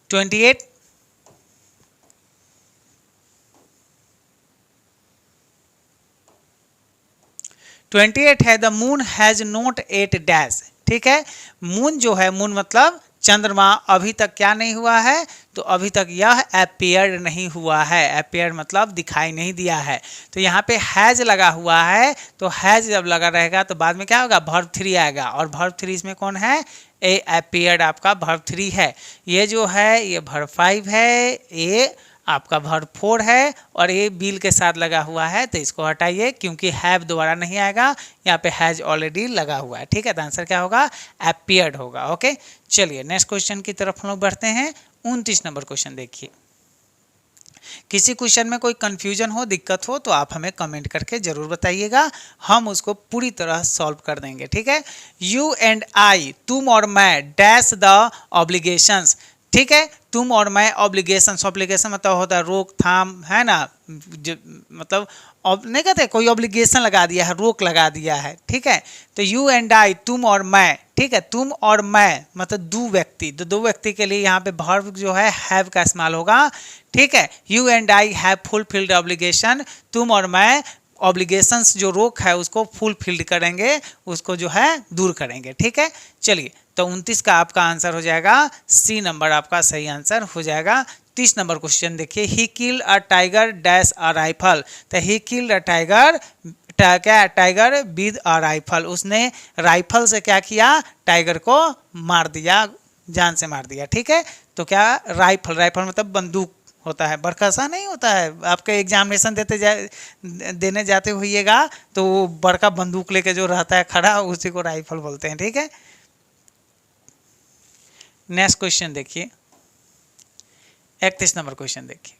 A: 28 है, the moon has not at dash. ठीक है, मून जो है, मून मतलब चंद्रमा, अभी तक क्या नहीं हुआ है, तो अभी तक यह अपीयर्ड नहीं हुआ है। अपीयर्ड मतलब दिखाई नहीं दिया है, तो यहाँ पे हैज लगा हुआ है, तो हैज जब लगा रहेगा तो बाद में क्या होगा, वर्ब 3 आएगा, और वर्ब 3 इसमें कौन है, ए अपीयर्ड आपका वर्ब 3 है। ये जो है ये वर्ब 5 है, ये आपका वर्ब 4 है, और ये बिल के साथ लगा हुआ है, तो इसको हटाइए क्योंकि हैव दोबारा नहीं आएगा, यहाँ पे हैज ऑलरेडी लगा हुआ है। ठीक है, तो आंसर क्या होगा, अपीयर्ड होगा। ओके, चलिए नेक्स्ट क्वेश्चन की तरफ हम लोग बढ़ते हैं। 29 नंबर क्वेश्चन देखिए, किसी क्वेश्चन में कोई कंफ्यूजन हो, दिक्कत हो, तो आप हमें कमेंट करके जरूर बताइएगा, हम उसको पूरी तरह सॉल्व कर देंगे। ठीक है, यू एंड आई, तुम और मैं, डैश द ऑब्लिगेशंस। ठीक है, तुम और मैं, ऑब्लिगेशंस, ऑब्लिगेशन मतलब होता है रोक थाम, है ना, मतलब नहीं कहते, कोई ऑब्लिगेशन लगा दिया है, रोक लगा दिया है। ठीक है, तो यू एंड आई, तुम और मैं। ठीक है, तुम और मैं मतलब दो व्यक्ति, तो दो व्यक्ति के लिए यहाँ पे वर्ब जो है हैव का इस्तेमाल होगा। ठीक है, you and I have fulfilled obligation, तुम और मैं ऑब्लिगेशंस जो रोक है उसको फुलफिल्ड करेंगे, उसको जो है दूर करेंगे। ठीक है, चलिए, तो 29 का आपका आंसर हो जाएगा सी नंबर आपका सही आंसर हो जाएगा। 30 नंबर क्वेश्चन देखिए, he killed a tiger dash a rifle. तो ही किल्ड अ टाइगर, क्या, टाइगर विद अ राइफल, उसने राइफल से क्या किया, टाइगर को मार दिया, जान से मार दिया। ठीक है, तो क्या, राइफल, राइफल मतलब बंदूक होता है, बड़का सा नहीं होता है, आपके एग्जामिनेशन देने जाते होइएगा तो वो बड़का बंदूक लेके जो रहता है खड़ा, उसी को राइफल बोलते हैं। ठीक है, नेक्स्ट क्वेश्चन देखिए, 31 नंबर क्वेश्चन देखिए,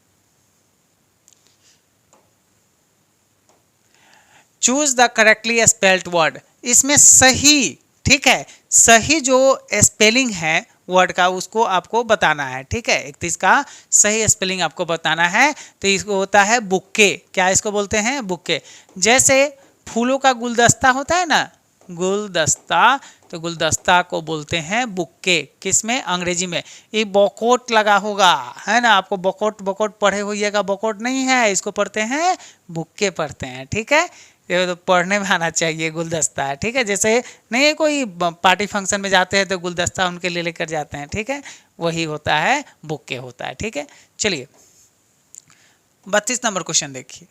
A: choose the correctly spelled word, इसमें सही, ठीक है, सही जो स्पेलिंग है वर्ड का उसको आपको बताना है, ठीक है। 31 का सही स्पेलिंग आपको बताना है। तो इसको होता है बुक्के, क्या इसको बोलते हैं, बुक्के। जैसे फूलों का गुलदस्ता होता है ना, गुलदस्ता, तो गुलदस्ता को बोलते हैं बुक्के, किसमें, अंग्रेजी में। ये बकोट लगा होगा, है ना, आपको बकोट बकोट पढ़े होइएगा, बकोट नहीं है, इसको पढ़ते हैं बुक्के पढ़ते हैं, ठीक है। ये तो पढ़ने में आना चाहिए, गुलदस्ता है, ठीक है। जैसे नहीं कोई पार्टी फंक्शन में जाते हैं तो गुलदस्ता उनके लिए लेकर जाते हैं, ठीक है, वही होता है, बुक्के होता है, ठीक है। चलिए 32 नंबर क्वेश्चन देखिए।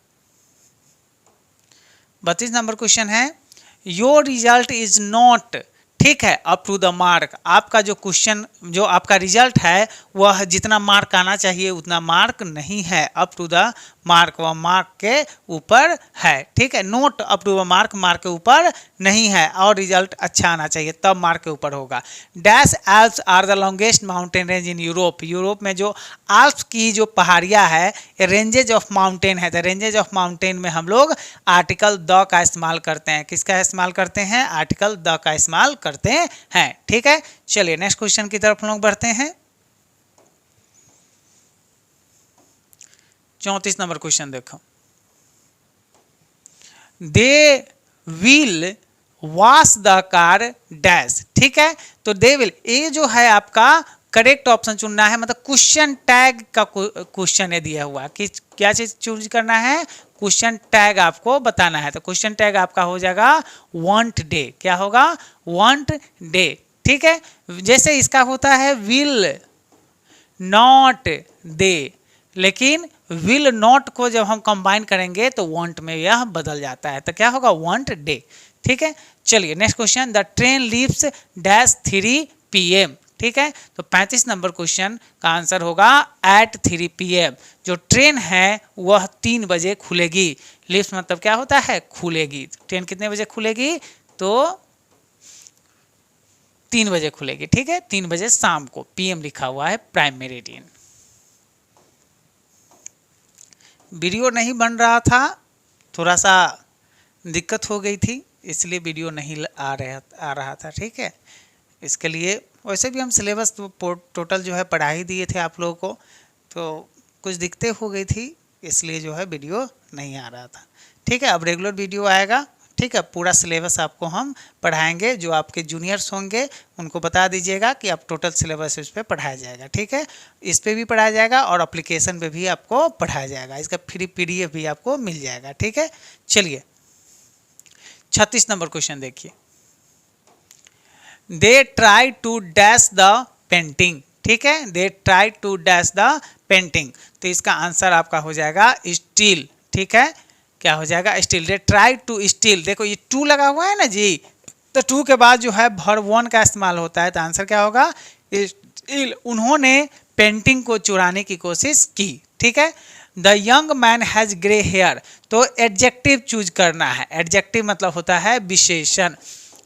A: 32 नंबर क्वेश्चन है, योर रिजल्ट इज नॉट, ठीक है, अप टू द मार्क। आपका जो क्वेश्चन, जो आपका रिजल्ट है वह जितना मार्क आना चाहिए उतना मार्क नहीं है, अप टू द मार्क, वह मार्क के ऊपर है, ठीक है। Not up to the mark, mark के ऊपर नहीं है, और रिजल्ट अच्छा आना चाहिए तब मार्क के ऊपर होगा। Dash Alps are the longest mountain range in Europe, Europe में जो आल्प्स की जो पहाड़ियाँ है रेंजेज ऑफ माउंटेन है। तो रेंजेज ऑफ माउंटेन में हम लोग आर्टिकल द का इस्तेमाल करते हैं, किसका इस्तेमाल करते हैं, आर्टिकल द का इस्तेमाल करते हैं, ठीक है। चलिए नेक्स्ट क्वेश्चन की तरफ हम लोग बढ़ते हैं। 34 नंबर क्वेश्चन देखो, they will wash the car dash, ठीक है। तो दे विल, ये जो है आपका करेक्ट ऑप्शन चुनना है, मतलब क्वेश्चन टैग का क्वेश्चन है दिया हुआ कि क्या चीज चूज करना है, क्वेश्चन टैग आपको बताना है। तो क्वेश्चन टैग आपका हो जाएगा वांट डे, क्या होगा, वांट डे, ठीक है। जैसे इसका होता है विल नॉट दे, लेकिन विल नॉट को जब हम कंबाइन करेंगे तो वांट में यह बदल जाता है, तो क्या होगा, वांट डे, ठीक है। चलिए next question, the train leaves dash 3 PM, ठीक है। तो 35 नंबर क्वेश्चन का आंसर होगा एट 3 PM। जो ट्रेन है वह 3 बजे खुलेगी, लीव्स मतलब क्या होता है, खुलेगी। ट्रेन कितने बजे खुलेगी, तो 3 बजे खुलेगी, ठीक है, 3 बजे शाम को, PM लिखा हुआ है, प्राइम मेरिडियन। वीडियो नहीं बन रहा था, थोड़ा सा दिक्कत हो गई थी, इसलिए वीडियो नहीं आ रहा था, ठीक है। इसके लिए वैसे भी हम सिलेबस तो टोटल जो है पढ़ा ही दिए थे आप लोगों को, तो कुछ दिक्कतें हो गई थी, इसलिए जो है वीडियो नहीं आ रहा था, ठीक है। अब रेगुलर वीडियो आएगा, ठीक है। पूरा सिलेबस आपको हम पढ़ाएंगे, जो आपके जूनियर्स होंगे उनको बता दीजिएगा कि आप टोटल सिलेबस इस पर पढ़ाया जाएगा, ठीक है। इस पे भी पढ़ाया जाएगा और एप्लीकेशन पे भी आपको पढ़ाया जाएगा, इसका फ्री PDF भी आपको मिल जाएगा, ठीक है। चलिए 36 नंबर क्वेश्चन देखिए, they try to dash the painting, ठीक है, they try to dash the painting. तो इसका आंसर आपका हो जाएगा स्टील, ठीक है, क्या हो जाएगा, steal. They try to steal, देखो ये टू लगा हुआ है ना जी, तो टू के बाद जो है वर्ब 1 का इस्तेमाल होता है, तो आंसर क्या होगा, स्टील। उन्होंने पेंटिंग को चुराने की कोशिश की, ठीक है। The young man has grey hair, तो एडजेक्टिव चूज करना है, एडजेक्टिव मतलब होता है विशेषण,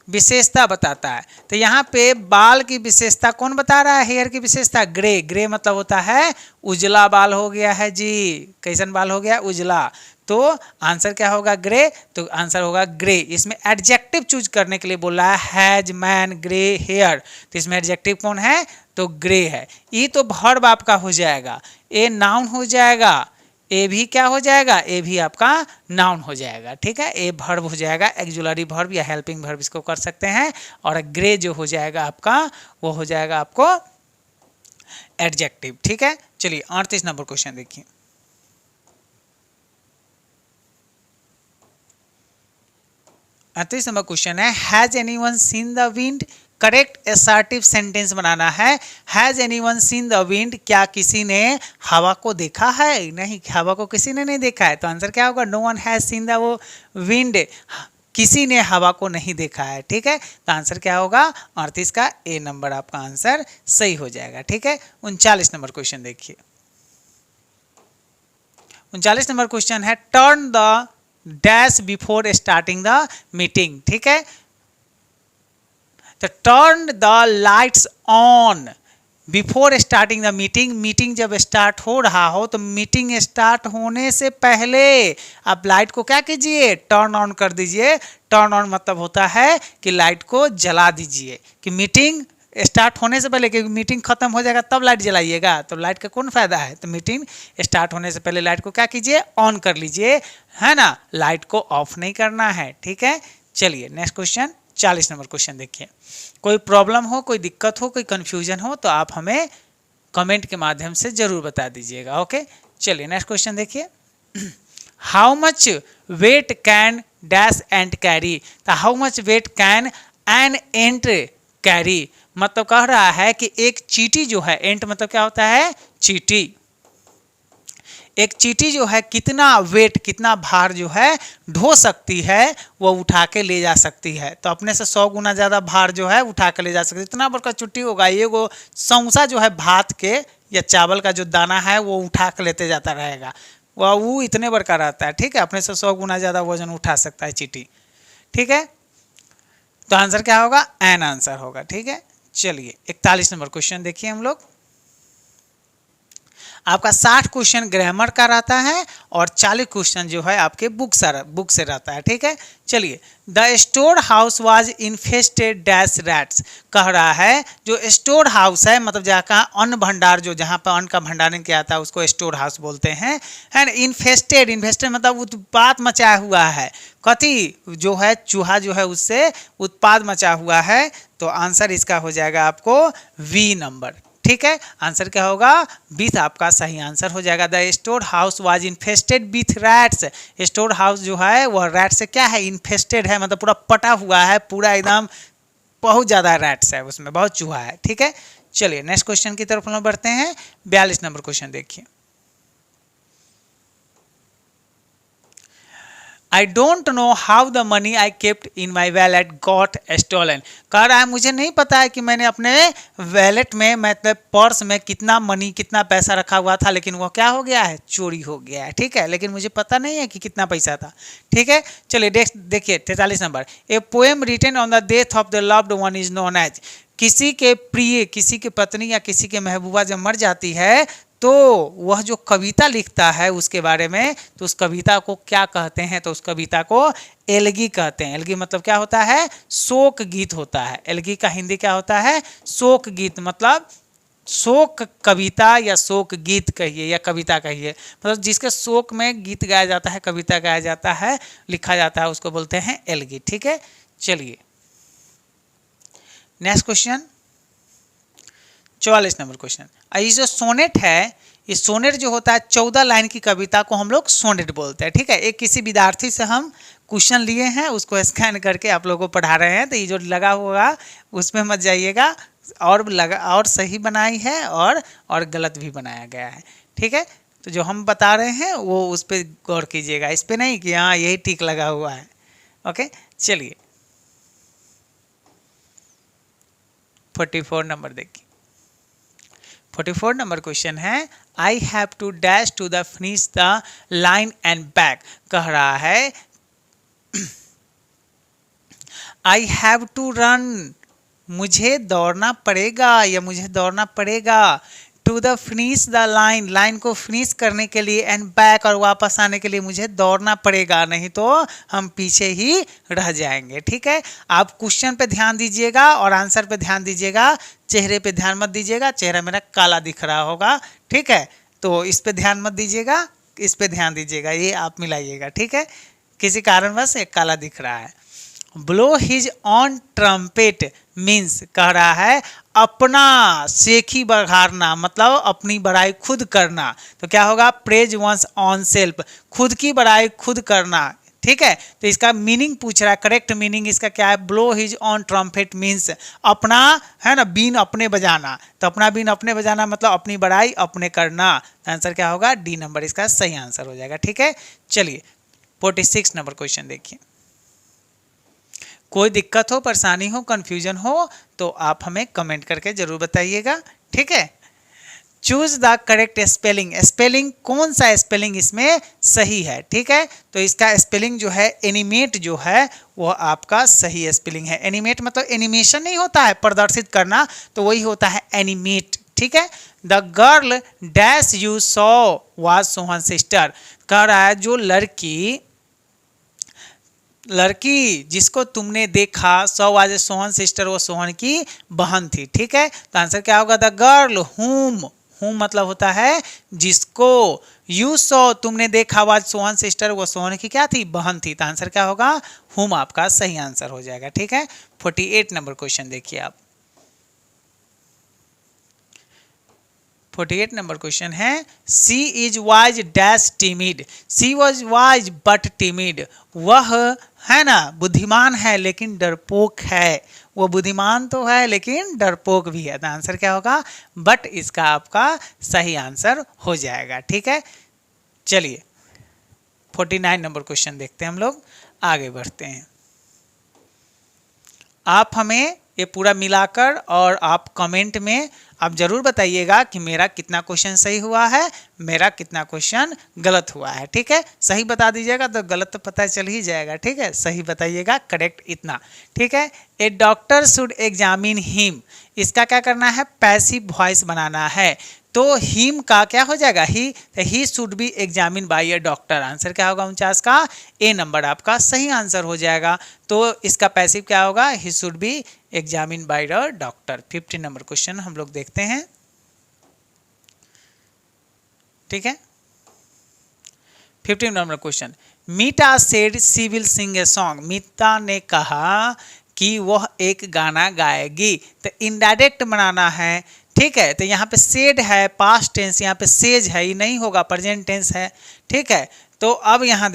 A: विशेषता बताता है। तो यहाँ पे बाल की विशेषता कौन बता रहा है, हेयर की विशेषता ग्रे, ग्रे मतलब होता है उजला बाल हो गया है जी, कैसन बाल हो गया, उजला। तो आंसर क्या होगा, ग्रे, तो आंसर होगा ग्रे। इसमें एडजेक्टिव चूज करने के लिए बोल रहा है हैज मैन ग्रे हेयर, तो इसमें एडजेक्टिव कौन है, तो ग्रे है। ये तो वर्ब आपका हो जाएगा, ए नाउन हो जाएगा, ए भी क्या हो जाएगा, ए भी आपका नाउन हो जाएगा, ठीक है। ए वर्ब हो जाएगा, एक्जुलरी वर्ब या हेल्पिंग वर्ब इसको कर सकते हैं, और ग्रे जो हो जाएगा आपका वो हो जाएगा आपको एडजेक्टिव, ठीक है। चलिए 38 नंबर क्वेश्चन देखिए, 38 नंबर क्वेश्चन है, has anyone seen the wind, correct assertive sentence बनाना है। Has anyone seen the wind, क्या किसी ने हवा को देखा है, नहीं, हवा को किसी ने नहीं देखा है, तो आंसर क्या होगा, no one has seen the वो विंड, किसी ने हवा को नहीं देखा है, ठीक है। तो आंसर क्या होगा, 38 का ए नंबर आपका आंसर सही हो जाएगा, ठीक है। 39 नंबर क्वेश्चन देखिए, 39 नंबर क्वेश्चन है, turn the dash before starting the meeting, ठीक है। तो turn the lights on, before starting the meeting, meeting जब स्टार्ट हो रहा हो तो मीटिंग स्टार्ट होने से पहले आप लाइट को क्या कीजिए, टर्न ऑन कर दीजिए। टर्न ऑन मतलब होता है कि लाइट को जला दीजिए, कि मीटिंग स्टार्ट होने से पहले, क्योंकि मीटिंग खत्म हो जाएगा तब लाइट जलाइएगा, तो लाइट का कौन फायदा है। तो मीटिंग स्टार्ट होने से पहले लाइट को क्या कीजिए, ऑन कर लीजिए, है ना, लाइट को ऑफ नहीं करना है। ठीक है, चलिए नेक्स्ट क्वेश्चन, 40 नंबर क्वेश्चन देखिए। कोई प्रॉब्लम हो, कोई दिक्कत हो, कोई कंफ्यूजन हो तो आप हमें कमेंट के माध्यम से जरूर बता दीजिएगा। ओके, चलिए नेक्स्ट क्वेश्चन देखिए। How much weight can dash ant carry, तो how much weight can an ant carry, मतलब कह रहा है कि एक चींटी जो है, एंट मतलब क्या होता है, चींटी, एक चींटी जो है कितना वेट, कितना भार जो है ढो सकती है, वो उठा के ले जा सकती है। तो अपने से 100 गुना ज़्यादा भार जो है उठा के ले जा सकती है। इतना बड़का चुट्टी होगा, ये वो समोसा जो है भात के या चावल का जो दाना है वो उठा के लेते जाता रहेगा, वो इतने बड़का रहता है। ठीक है, अपने से 100 गुना ज़्यादा वजन उठा सकता है चींटी। ठीक है, तो आंसर क्या होगा, एन आंसर होगा। ठीक है, चलिए 41 नंबर क्वेश्चन देखिए हम लोग। आपका 60 क्वेश्चन ग्रामर का रहता है और 40 क्वेश्चन जो है आपके बुक से रहता है। ठीक है, चलिए। The store house was infested dash rats, कह रहा है जो स्टोर हाउस है, मतलब जहाँ अन्न भंडार, जो जहाँ पर अन्न का भंडारण किया जाता है उसको स्टोर हाउस बोलते हैं। एंड इन्फेस्टेड, इन्फेस्टेड मतलब उत्पात मचाया हुआ है, कथी जो है, चूहा जो है उससे उत्पाद मचा हुआ है। तो आंसर इसका हो जाएगा आपको वी नंबर। ठीक है, आंसर क्या होगा, विथ आपका सही आंसर हो जाएगा। The store house was infested with rats, store house जो है वह रैट से क्या है, इन्फेस्टेड है, मतलब पूरा पटा हुआ है, पूरा एकदम बहुत ज़्यादा रैट्स है उसमें, बहुत चूहा है। ठीक है, चलिए नेक्स्ट क्वेश्चन की तरफ हम बढ़ते हैं। 42 नंबर क्वेश्चन देखिए। I don't know how the money I kept in my wallet got stolen, कह रहा है मुझे नहीं पता है कि मैंने अपने वैलेट में, मतलब पर्स में कितना मनी, कितना पैसा रखा हुआ था, लेकिन वो क्या हो गया है, चोरी हो गया है। ठीक है, लेकिन मुझे पता नहीं है कि कितना पैसा था। ठीक है, चलिए देखिए 43 number. A poem written on the death of the loved one is known as, किसी के प्रिय, किसी की पत्नी या किसी के महबूबा जब मर जाती है तो वह जो कविता लिखता है उसके बारे में, तो उस कविता को क्या कहते हैं, तो उस कविता को एलगी कहते हैं। एलगी मतलब क्या होता है, शोक गीत होता है। एलगी का हिंदी क्या होता है, शोक गीत, मतलब शोक कविता या शोक गीत कहिए या कविता कहिए, मतलब जिसके शोक में गीत गाया जाता है, कविता गाया जाता है, लिखा जाता है, उसको बोलते हैं एलगी। ठीक है, चलिए नेक्स्ट क्वेश्चन, 44 नंबर क्वेश्चन। ये जो सोनेट है, ये सोनेट जो होता है 14 लाइन की कविता को हम लोग सोनेट बोलते हैं। ठीक है, एक किसी विद्यार्थी से हम क्वेश्चन लिए हैं, उसको स्कैन करके आप लोगों को पढ़ा रहे हैं, तो ये जो लगा होगा उसमें मत जाइएगा, और सही बनाई है और गलत भी बनाया गया है। ठीक है, तो जो हम बता रहे हैं वो उस पर गौर कीजिएगा, इस पर नहीं कि हाँ यही ठीक लगा हुआ है। ओके, चलिए 44 नंबर देखिए। 44 नंबर क्वेश्चन है, I have to dash to the finish the line and back, कह रहा है आई हैव टू रन, मुझे दौड़ना पड़ेगा या मुझे दौड़ना पड़ेगा, to the finish the line, line को फिनिश करने के लिए, एंड बैक और वापस आने के लिए मुझे दौड़ना पड़ेगा, नहीं तो हम पीछे ही रह जाएंगे। ठीक है, आप क्वेश्चन पे ध्यान दीजिएगा और आंसर पे ध्यान दीजिएगा, चेहरे पे ध्यान मत दीजिएगा, चेहरा मेरा काला दिख रहा होगा। ठीक है, तो इस पे ध्यान मत दीजिएगा, इस पे ध्यान दीजिएगा, ये आप मिलाइएगा। ठीक है, किसी कारणवश एक काला दिख रहा है। Blow his on trumpet means, कह रहा है अपना सेखी बघारना, मतलब अपनी बड़ाई खुद करना, तो क्या होगा, प्रेज वंस ऑन सेल्फ, खुद की बड़ाई खुद करना। ठीक है, तो इसका मीनिंग पूछ रहा है, करेक्ट मीनिंग इसका क्या है, blow his on trumpet means अपना, है ना, बीन अपने बजाना, तो अपना बीन अपने बजाना मतलब अपनी बड़ाई अपने करना। आंसर क्या होगा, डी नंबर इसका सही आंसर हो जाएगा। ठीक है, चलिए 46 नंबर क्वेश्चन देखिए। कोई दिक्कत हो, परेशानी हो, कन्फ्यूजन हो तो आप हमें कमेंट करके जरूर बताइएगा। ठीक है, choose the correct spelling, spelling कौन सा स्पेलिंग इसमें सही है। ठीक है, तो इसका स्पेलिंग जो है एनिमेट जो है वो आपका सही स्पेलिंग है। एनिमेट मतलब एनिमेशन नहीं होता है प्रदर्शित करना, तो वही होता है एनिमेट। ठीक है। The girl dash you saw was Sohan sister, कह रहा है जो लड़की जिसको तुमने देखा, so was a Sohan sister, वो सोहन की बहन थी, ठीक है। तो आंसर क्या होगा, द गर्ल हुम मतलब होता है जिसको, यू सो तुमने देखा, वाज सोहन सिस्टर, वो सोहन की क्या थी, बहन थी। तो आंसर क्या होगा, हुम आपका सही आंसर हो जाएगा, ठीक है। 48 नंबर क्वेश्चन देखिए आप। 48 नंबर क्वेश्चन है, she is wise dash timid, she was wise but timid, वह है ना बुद्धिमान है लेकिन डरपोक है, वो बुद्धिमान तो है लेकिन डरपोक भी है। तो आंसर क्या होगा, बट इसका आपका सही आंसर हो जाएगा, ठीक है। चलिए 49 नंबर क्वेश्चन देखते हैं, हम लोग आगे बढ़ते हैं। आप हमें ये पूरा मिलाकर और आप कमेंट में आप जरूर बताइएगा कि मेरा कितना क्वेश्चन सही हुआ है, मेरा कितना क्वेश्चन गलत हुआ है, ठीक है। सही बता दीजिएगा तो गलत तो पता चल ही जाएगा, ठीक है। सही बताइएगा, करेक्ट इतना, ठीक है। ए डॉक्टर शुड एग्जामिन हिम, इसका क्या करना है, पैसिव वॉइस बनाना है। तो हिम का क्या हो जाएगा, he should be examine by a doctor. Answer क्या होगा 49 का ए नंबर आपका सही आंसर हो जाएगा। तो इसका पैसिव क्या होगा, he should be examine by a doctor. 50 number question हम लोग देखते हैं, ठीक है। 50 number question, Meeta said she will sing a song, Meeta ने कहा कि वह एक गाना गाएगी। तो इनडायरेक्ट बनाना है, ठीक है। तो यहाँ पे सेड है पास्ट टेंस, यहाँ पे सेज है, ये नहीं होगा, प्रेजेंट टेंस है, ठीक है। तो अब यहाँ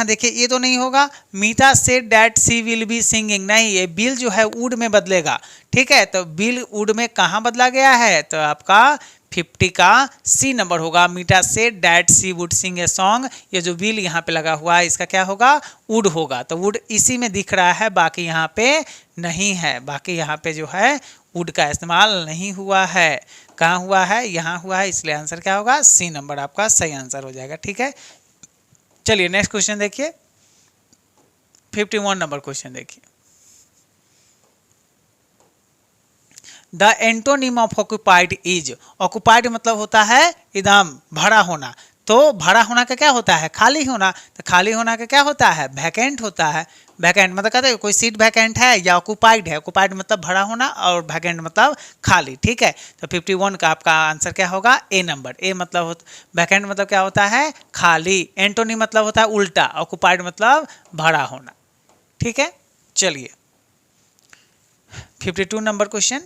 A: देखिए ये तो नहीं होगा, Meeta said that she will be singing, नहीं, ये बिल जो है वुड में बदलेगा, ठीक है। तो बिल वुड में कहाँ बदला गया है, तो आपका 50 का सी नंबर होगा। Meeta said that she would sing a song, ये जो बिल यहाँ पे लगा हुआ है इसका क्या होगा, वुड होगा। तो वुड इसी में दिख रहा है, बाकी यहाँ पे नहीं है, बाकी यहाँ पे जो है वुड का इस्तेमाल नहीं हुआ है। कहाँ हुआ है, यहाँ हुआ है, इसलिए आंसर क्या होगा, सी नंबर आपका सही आंसर हो जाएगा, ठीक है। चलिए नेक्स्ट क्वेश्चन देखिए, 51 नंबर क्वेश्चन देखिए। The antonym of occupied is, occupied मतलब होता है एकदम भरा होना, तो भरा होना का क्या होता है, खाली होना। तो खाली होना का क्या होता है, वैकेंट होता है। वैकेंट मतलब कहते हैं कोई सीट वैकेंट है या ऑक्युपाइड है, ऑक्युपाइड मतलब भरा होना और वैकेंट मतलब खाली, ठीक है। तो 51 का आपका आंसर क्या होगा, ए नंबर। ए मतलब वैकेंट मतलब क्या होता है, खाली। एंटोनिम मतलब होता है उल्टा, ऑक्युपाइड मतलब भरा होना, ठीक है। चलिए 52 नंबर क्वेश्चन,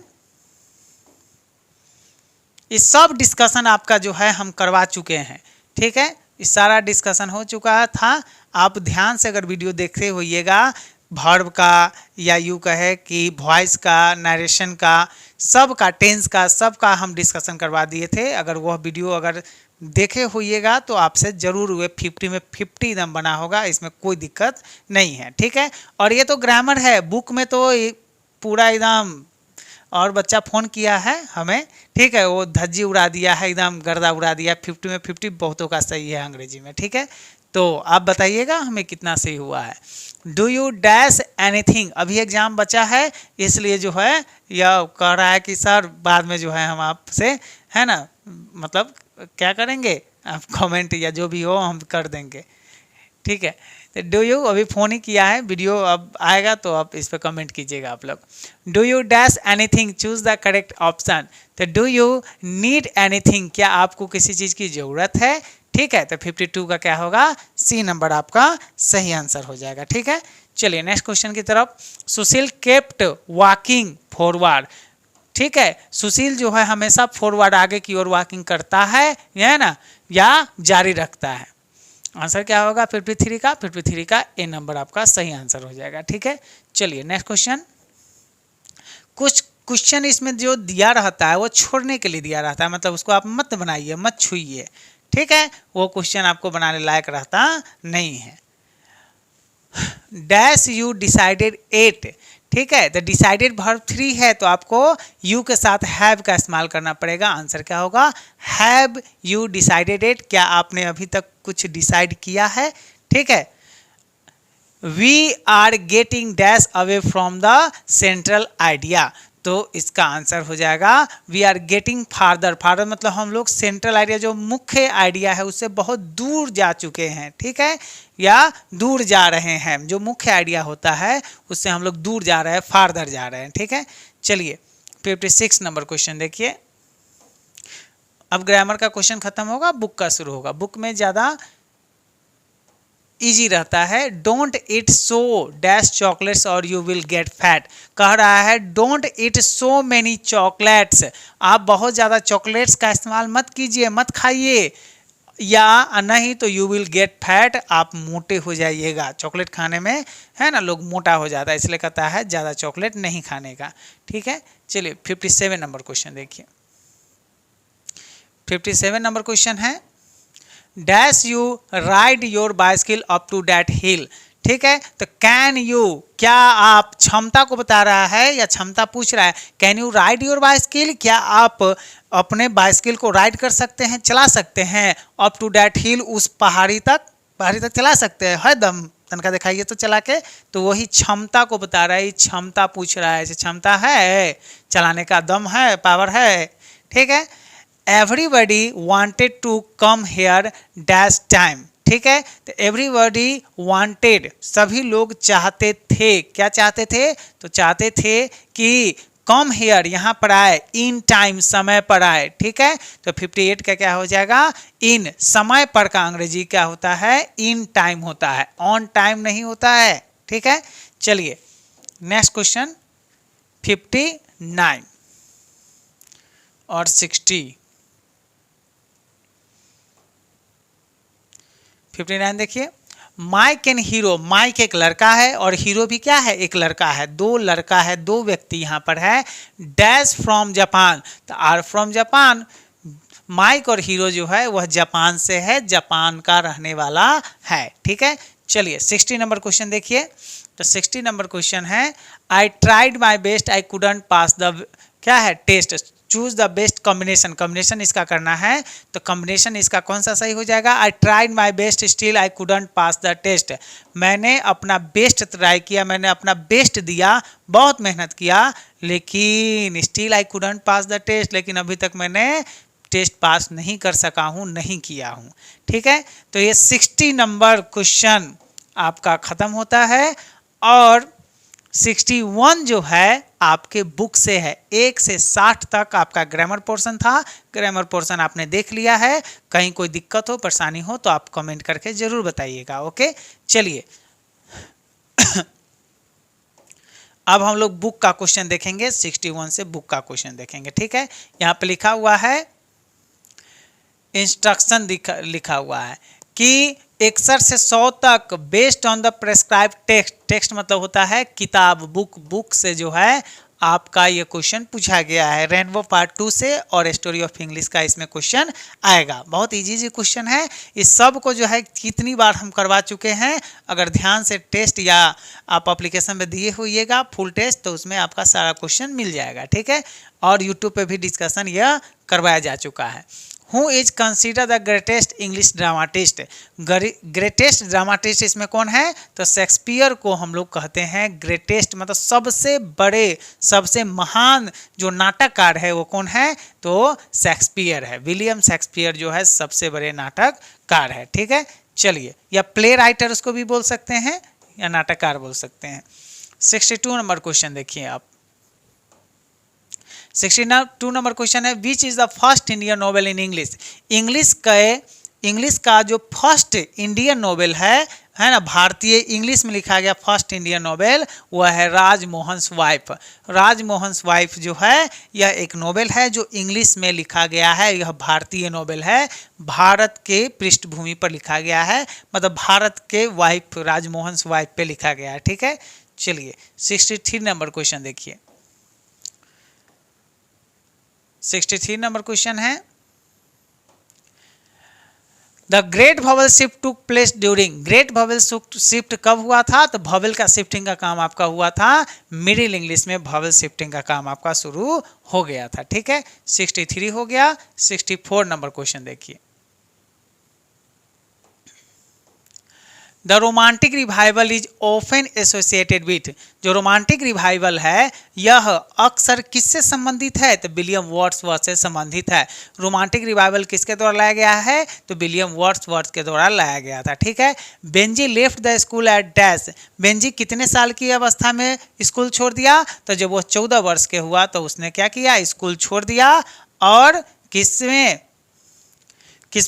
A: इस सब डिस्कशन आपका जो है हम करवा चुके हैं, ठीक है। इस सारा डिस्कशन हो चुका था। आप ध्यान से अगर वीडियो देखते होइएगा, वर्ब का या यूँ कहे कि वॉइस का, नरेशन का, सब का, टेंस का, सब का हम डिस्कशन करवा दिए थे। अगर वह वीडियो अगर देखे होइएगा तो आपसे ज़रूर हुए 50 में 50 एकदम बना होगा, इसमें कोई दिक्कत नहीं है, ठीक है। और ये तो ग्रामर है, बुक में तो पूरा एकदम, और बच्चा फ़ोन किया है हमें, ठीक है, वो धज्जी उड़ा दिया है, एकदम गर्दा उड़ा दिया। 50 में 50 बहुतों का सही है अंग्रेजी में, ठीक है। तो आप बताइएगा हमें कितना सही हुआ है। डू यू डैश एनीथिंग, अभी एग्जाम बचा है इसलिए जो है यह कह रहा है कि सर बाद में जो है हम आपसे, है ना, मतलब क्या करेंगे, आप कमेंट या जो भी हो हम कर देंगे, ठीक है। तो डू यू अभी फ़ोन ही किया है, वीडियो अब आएगा तो आप इस पर कमेंट कीजिएगा आप लोग। Do you dash anything, choose the correct option. तो डू यू नीड एनीथिंग, क्या आपको किसी चीज़ की ज़रूरत है, ठीक है। तो 52 का क्या होगा, सी नंबर आपका सही आंसर हो जाएगा, ठीक है। चलिए नेक्स्ट क्वेश्चन की तरफ। सुशील केप्ट वॉकिंग फॉरवर्ड, ठीक है। सुशील जो है हमेशा फॉरवर्ड, आगे की ओर वॉकिंग करता है ना, या जारी रखता है। आंसर क्या होगा 53 का ए नंबर आपका सही आंसर हो जाएगा, ठीक है। चलिए नेक्स्ट क्वेश्चन। कुछ क्वेश्चन इसमें जो दिया रहता है वो छोड़ने के लिए दिया रहता है, मतलब उसको आप मत बनाइए, मत छुइए, ठीक है। वो क्वेश्चन आपको बनाने लायक रहता नहीं है। डैश यू डिसाइडेड एट, ठीक है। तो डिसाइडेड वर्ब 3 है तो आपको यू के साथ हैव का इस्तेमाल करना पड़ेगा। आंसर क्या होगा, हैव यू डिसाइडेड इट, क्या आपने अभी तक कुछ डिसाइड किया है, ठीक है। We are getting dash away from the central idea, तो इसका आंसर हो जाएगा we are getting farther. Farther मतलब हम लोग सेंट्रल आइडिया जो मुख्य आइडिया है उससे बहुत दूर जा चुके हैं, ठीक है, या दूर जा रहे हैं। जो मुख्य आइडिया होता है उससे हम लोग दूर जा रहे हैं, फार्दर जा रहे हैं, ठीक है। चलिए 56 नंबर क्वेश्चन देखिए। अब ग्रामर का क्वेश्चन खत्म होगा, बुक का शुरू होगा। बुक में ज़्यादा इजी रहता है। Don't eat so dash chocolates और यू विल गेट फैट। कह रहा है don't eat so many chocolates, आप बहुत ज़्यादा चॉकलेट्स का इस्तेमाल मत कीजिए, मत खाइए, या नहीं तो यू विल गेट फैट, आप मोटे हो जाइएगा। चॉकलेट खाने में है ना लोग मोटा हो जाता है, इसलिए कहता है ज़्यादा चॉकलेट नहीं खाने का, ठीक है। चलिए 57 नंबर क्वेश्चन देखिए। 57 नंबर क्वेश्चन है dash you ride your bicycle up to that hill, ठीक है। तो कैन यू, क्या आप, क्षमता को बता रहा है या क्षमता पूछ रहा है। Can you ride your bicycle, क्या आप अपने बाइसिकल को राइड कर सकते हैं, चला सकते हैं, अप टू दैट हिल, उस पहाड़ी तक चला सकते हैं, है दम, तनका दिखाइए तो चला के। तो वही क्षमता को बता रहा है, क्षमता पूछ रहा है, क्षमता है, चलाने का दम है, पावर है, ठीक है। Everybody wanted to come here dash time, ठीक है। तो एवरीबडी वांटेड, सभी लोग चाहते थे, क्या चाहते थे, तो चाहते थे कि कम हेयर, यहाँ पर आए, इन टाइम, समय पर आए, ठीक है। तो 58 का क्या हो जाएगा, इन, समय पर का अंग्रेजी क्या होता है, इन टाइम होता है, ऑन टाइम नहीं होता है, ठीक है। चलिए नेक्स्ट क्वेश्चन 59 और 60। 59 देखिए। माइक एंड हीरो, माइक एक लड़का है और हीरो भी क्या है, एक लड़का है, दो लड़का है, दो व्यक्ति यहाँ पर है। डैश फ्रॉम जापान, तो आर फ्रॉम जापान, माइक और हीरो जो है वह जापान से है, जापान का रहने वाला है, ठीक है। चलिए 60 नंबर क्वेश्चन देखिए। तो 60 नंबर क्वेश्चन है I tried my best I couldn't pass the, क्या है, test, choose the best combination, combination इसका करना है। तो कॉम्बिनेशन इसका कौन सा सही हो जाएगा, I tried my best still I couldn't pass the test, मैंने अपना बेस्ट ट्राई किया, मैंने अपना बेस्ट दिया, बहुत मेहनत किया, लेकिन still I couldn't pass the test, लेकिन अभी तक मैंने टेस्ट पास नहीं कर सका हूँ, नहीं किया हूँ, ठीक है। तो ये 60 नंबर क्वेश्चन आपका खत्म होता है और 61 जो है आपके बुक से है। 1 से 60 तक आपका ग्रामर पोर्शन था। ग्रामर पोर्शन आपने देख लिया है। कहीं कोई दिक्कत हो, परेशानी हो तो आप कमेंट करके जरूर बताइएगा, ओके। चलिए अब हम लोग बुक का क्वेश्चन देखेंगे। 61 से बुक का क्वेश्चन देखेंगे, ठीक है। यहाँ पे लिखा हुआ है इंस्ट्रक्शन, लिखा हुआ है कि 61 से 100 तक based on the prescribe text, text मतलब होता है किताब, बुक, बुक से जो है आपका ये क्वेश्चन पूछा गया है। रेनबो पार्ट 2 से और स्टोरी ऑफ इंग्लिश का इसमें क्वेश्चन आएगा। बहुत इजी क्वेश्चन है। इस सब को जो है कितनी बार हम करवा चुके हैं, अगर ध्यान से टेस्ट या आप एप्लीकेशन में दिए होइएगा फुल टेस्ट, तो उसमें आपका सारा क्वेश्चन मिल जाएगा, ठीक है। और यूट्यूब पे भी डिस्कशन यह करवाया जा चुका है। Who is considered the greatest English dramatist? Greatest dramatist इसमें कौन है, तो शेक्सपियर को हम लोग कहते हैं ग्रेटेस्ट, मतलब सबसे बड़े, सबसे महान जो नाटककार है वो कौन है, तो शेक्सपियर है। विलियम शेक्सपियर जो है सबसे बड़े नाटककार है, ठीक है। चलिए, या प्ले राइटर उसको भी बोल सकते हैं या नाटककार बोल सकते हैं। 62 नंबर क्वेश्चन देखिए आप। 62 नंबर क्वेश्चन है which is the first Indian novel in English. English का जो फर्स्ट इंडियन नोवेल है ना, भारतीय इंग्लिश में लिखा गया फर्स्ट इंडियन नोवेल, वह है राजमोहन्स वाइफ। राजमोहन्स वाइफ जो है यह एक नोवेल है जो इंग्लिश में लिखा गया है। यह भारतीय नोवेल है, भारत के पृष्ठभूमि पर लिखा गया है, मतलब भारत के वाइफ, राजमोहन्स वाइफ पे लिखा गया है, ठीक है। चलिए 63 नंबर क्वेश्चन देखिए। 63 नंबर क्वेश्चन है the great vowel shift took place during. Great vowel shift कब हुआ था, तो वॉवेल का शिफ्टिंग का काम आपका हुआ था मिडिल इंग्लिश में, वॉवेल शिफ्टिंग का काम आपका शुरू हो गया था, ठीक है। 63 हो गया। 64 नंबर क्वेश्चन देखिए। The romantic revival is often associated with, जो रोमांटिक रिवाइवल है यह अक्सर किससे संबंधित है, तो विलियम वर्ड्सवर्थ से संबंधित है। रोमांटिक रिवाइवल किसके द्वारा लाया गया है, तो विलियम वर्ड्सवर्थ के द्वारा लाया गया था। ठीक है, Benji left the school eight dash, Benji कितने साल की अवस्था में स्कूल छोड़ दिया, तो जब वो 14 वर्ष के हुआ तो उसने क्या किया, स्कूल छोड़ दिया और किसमें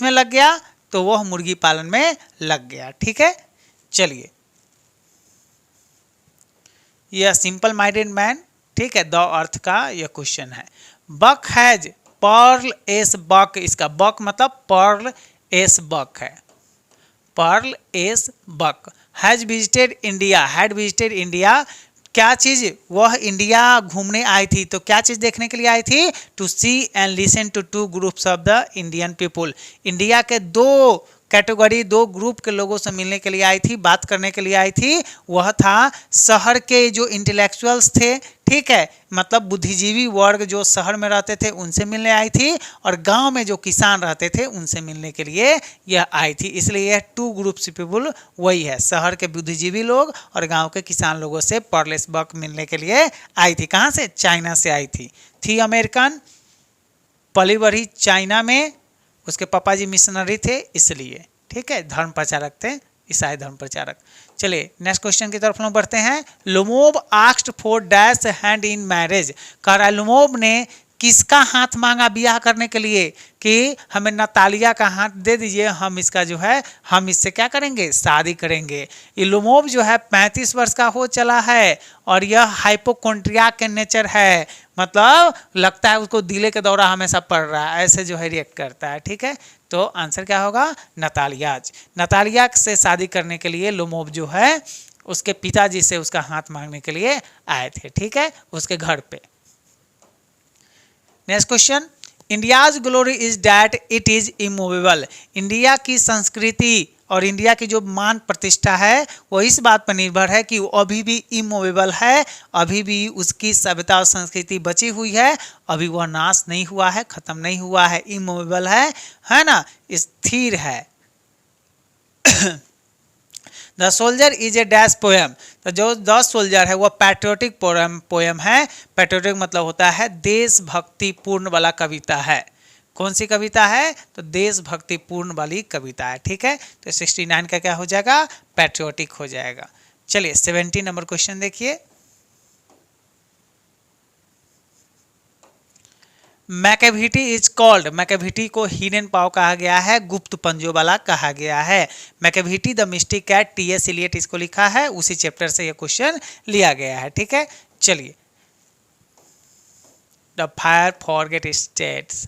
A: लग गया, तो वह मुर्गी पालन में लग गया। ठीक है, चलिए, यह सिंपल माइंडेड मैन, ठीक है, द अर्थ का यह क्वेश्चन है। Buck has Pearl S Buck, इसका बक मतलब पर्ल एस बक है, Pearl S Buck. Has visited India, had visited India, क्या चीज, वह इंडिया घूमने आई थी, तो क्या चीज देखने के लिए आई थी, to see and listen to two groups of the Indian people. India के दो कैटेगरी, दो ग्रुप के लोगों से मिलने के लिए आई थी, बात करने के लिए आई थी। वह था शहर के जो इंटेलेक्चुअल्स थे, ठीक है, मतलब बुद्धिजीवी वर्ग जो शहर में रहते थे उनसे मिलने आई थी, और गांव में जो किसान रहते थे उनसे मिलने के लिए यह आई थी। इसलिए यह टू ग्रुप्स पीपुल वही है, शहर के बुद्धिजीवी लोग और गांव के किसान लोगों से पर्लेस बक मिलने के लिए आई थी। कहाँ से, चाइना से आई थी अमेरिकन, पली बढ़ी चाइना में, उसके पापा जी मिशनरी थे इसलिए। ठीक है, धर्म प्रचारक थे, ईसाई धर्म प्रचारक। चलिए नेक्स्ट क्वेश्चन की तरफ हम बढ़ते हैं। लुमोब asked for dash hand in marriage, कह रहा है लुमोब ने किसका हाथ मांगा ब्याह करने के लिए, कि हमें नतालिया का हाथ दे दीजिए, हम इसका जो है हम इससे क्या करेंगे, शादी करेंगे। ये लुमोब जो है 35 वर्ष का हो चला है और यह हाइपोकॉन्ड्रियाक के नेचर है, मतलब लगता है उसको दिले के दौरा हमेशा पड़ रहा है, ऐसे जो है रिएक्ट करता है। ठीक है, तो आंसर क्या होगा, नतालियाज। नतालिया से शादी करने के लिए लुमोब जो है उसके पिताजी से उसका हाथ मांगने के लिए आए थे। ठीक है, उसके घर पे। Next question, India's glory is that it is immovable, India की संस्कृति और इंडिया की जो मान प्रतिष्ठा है वो इस बात पर निर्भर है कि वो अभी भी इमूवेबल है, अभी भी उसकी सभ्यता और संस्कृति बची हुई है, अभी वह नाश नहीं हुआ है, खत्म नहीं हुआ है, इमूवेबल है ना, स्थिर है। The soldier is a dash poem, तो जो द सोल्जर है वह पैट्रियोटिक पोएम है। पैट्रियोटिक मतलब होता है देशभक्ति पूर्ण वाला कविता है। कौन सी कविता है, तो देशभक्ति पूर्ण वाली कविता है। ठीक है, तो 69 का क्या हो जाएगा, पैट्रियोटिक हो जाएगा। चलिए 70 नंबर क्वेश्चन देखिए। मैकेविटी इज कॉल्ड, मैकेविटी को हिडन पाव कहा गया है, गुप्त पंजों वाला कहा गया है। Macavity the mystic cat, T S. Eliot इसको लिखा है, उसी चैप्टर से ये क्वेश्चन लिया गया है। ठीक है, चलिए द फायर फॉरगेट स्टेट्स,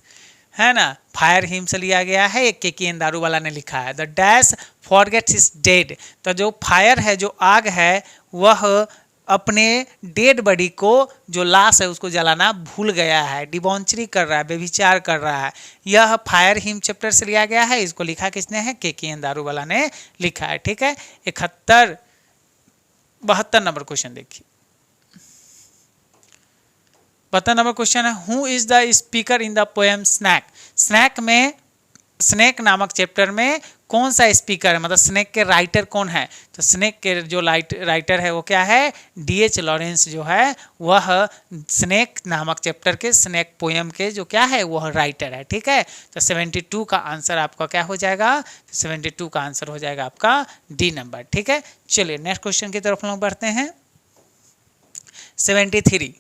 A: है ना, फायर हिम से लिया गया है, एक के.एन. दारू वाला ने लिखा है। The dash forgets is dead, तो जो फायर है, जो आग है, वह अपने डेड बॉडी को, जो लाश है उसको जलाना भूल गया है, डिबॉन्चरी कर रहा है, व्यभिचार कर रहा है। यह फायर हिम चैप्टर से लिया गया है, इसको लिखा किसने है, के.एन. दारू वाला ने लिखा है। ठीक है, 72 नंबर क्वेश्चन देखिए। 72 नंबर क्वेश्चन है, who is the speaker in the poem snake, snake में, स्नेक नामक चैप्टर में कौन सा स्पीकर है, मतलब स्नेक के राइटर कौन है, तो स्नेक के जो राइटर है वो क्या है, D.H. लॉरेंस जो है वह स्नेक नामक चैप्टर के, स्नेक पोएम के जो क्या है वह राइटर है। ठीक है, तो 72 का आंसर आपका क्या हो जाएगा, 72 का आंसर हो जाएगा आपका डी नंबर। ठीक है, चलिए नेक्स्ट क्वेश्चन की तरफ लोग बढ़ते हैं। 73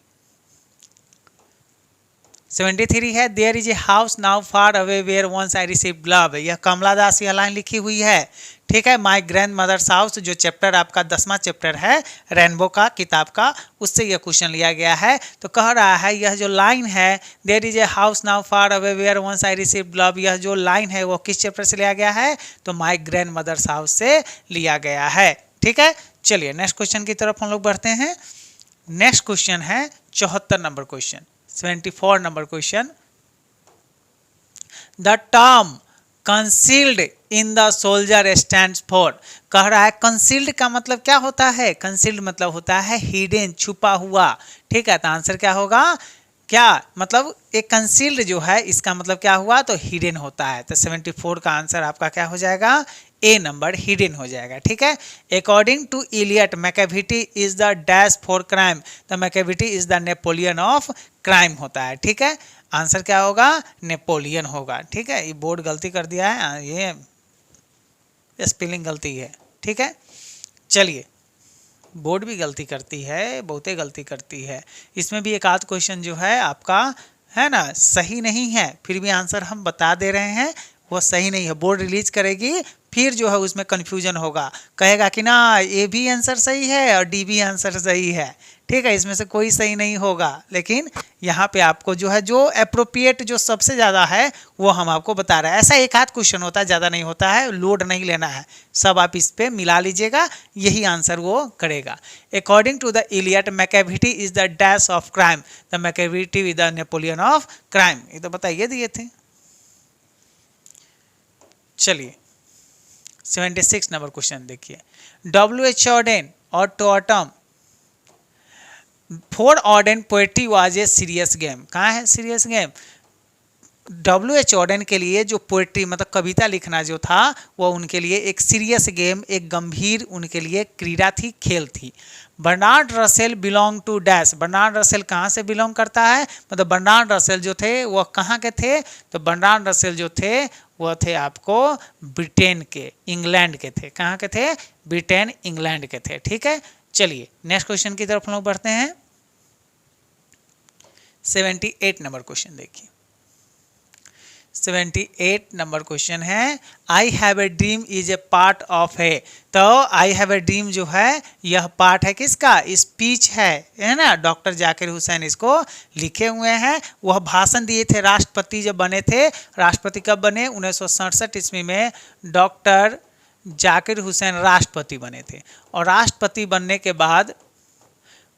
A: है, there is a house now far away where once I received love, यह कमला दास यह लाइन लिखी हुई है। ठीक है, माय ग्रैंड मदर्स हाउस जो चैप्टर आपका 10वां चैप्टर है रेनबो का किताब का, उससे यह क्वेश्चन लिया गया है। तो कह रहा है यह जो लाइन है, there is a house now far away where once I received love, यह जो लाइन है वो किस चैप्टर से लिया गया है, तो माय ग्रैंड मदर्स हाउस से लिया गया है। ठीक है, चलिए नेक्स्ट क्वेश्चन की तरफ हम लोग बढ़ते हैं। नेक्स्ट क्वेश्चन है 74 number question, 74 number question, the term concealed in the soldier stands for, कह रहा है कंसील्ड का मतलब क्या होता है, कंसील्ड मतलब होता है हिडन, छुपा हुआ। ठीक है, तो आंसर क्या होगा, क्या मतलब एक कंसील्ड जो है इसका मतलब क्या हुआ, तो हिडन होता है। तो 74 का आंसर आपका क्या हो जाएगा, ए नंबर हिडन हो जाएगा। ठीक है, according to Eliot Macavity is the dash for crime, the Macavity is the Napoleon of crime होता है। ठीक है, आंसर क्या होगा, नेपोलियन होगा। ठीक है, ये बोर्ड गलती कर दिया है, ये स्पेलिंग गलती है। ठीक है, चलिए, बोर्ड भी गलती करती है, बहुते गलती करती है। इसमें भी एक आध क्वेश्चन जो है आपका है ना सही नहीं है, फिर भी आंसर हम बता दे रहे हैं वो सही नहीं है। बोर्ड रिलीज करेगी फिर जो है उसमें कन्फ्यूजन होगा, कहेगा कि ना ए भी आंसर सही है और डी भी आंसर सही है। ठीक है, इसमें से कोई सही नहीं होगा, लेकिन यहाँ पे आपको जो है जो अप्रोप्रिएट जो सबसे ज़्यादा है वो हम आपको बता रहे हैं। ऐसा एक आध क्वेश्चन होता है, ज़्यादा नहीं होता है, लोड नहीं लेना है, सब आप इस पे मिला लीजिएगा, यही आंसर वो करेगा। According to the Eliot Macavity is the dash of crime, the Macavity is the Napoleon of crime. ये तो बताइए दिए थे। चलिए 76 नंबर क्वेश्चन देखिए, W.H. Auden और टॉटम for Auden poetry was a serious game. कहाँ है सीरियस गेम, W.H. Auden के लिए जो पोएट्री मतलब कविता लिखना जो था वो उनके लिए एक सीरियस गेम, एक गंभीर उनके लिए क्रीड़ा थी, खेल थी। Bernard Russell belong to dash, Bernard Russell कहाँ से बिलोंग करता है, मतलब बर्नार्ड रसेल जो थे वो कहाँ के थे, तो बर्नार्ड रसेल जो थे वो थे आपको ब्रिटेन के, इंग्लैंड के थे। कहाँ के थे, ब्रिटेन इंग्लैंड के थे। ठीक है, चलिए नेक्स्ट क्वेश्चन की तरफ हम लोग बढ़ते हैं। 78 नंबर क्वेश्चन देखिए, 78 नंबर क्वेश्चन है, I have a dream is a part of है। तो आई हैव ए ड्रीम जो है यह पार्ट है किसका, स्पीच है ना, डॉक्टर जाकिर हुसैन इसको लिखे हुए हैं। वह भाषण दिए थे राष्ट्रपति जब बने थे, राष्ट्रपति कब बने, 1967 ईस्वी में डॉक्टर जाकिर हुसैन राष्ट्रपति बने थे। और राष्ट्रपति बनने के बाद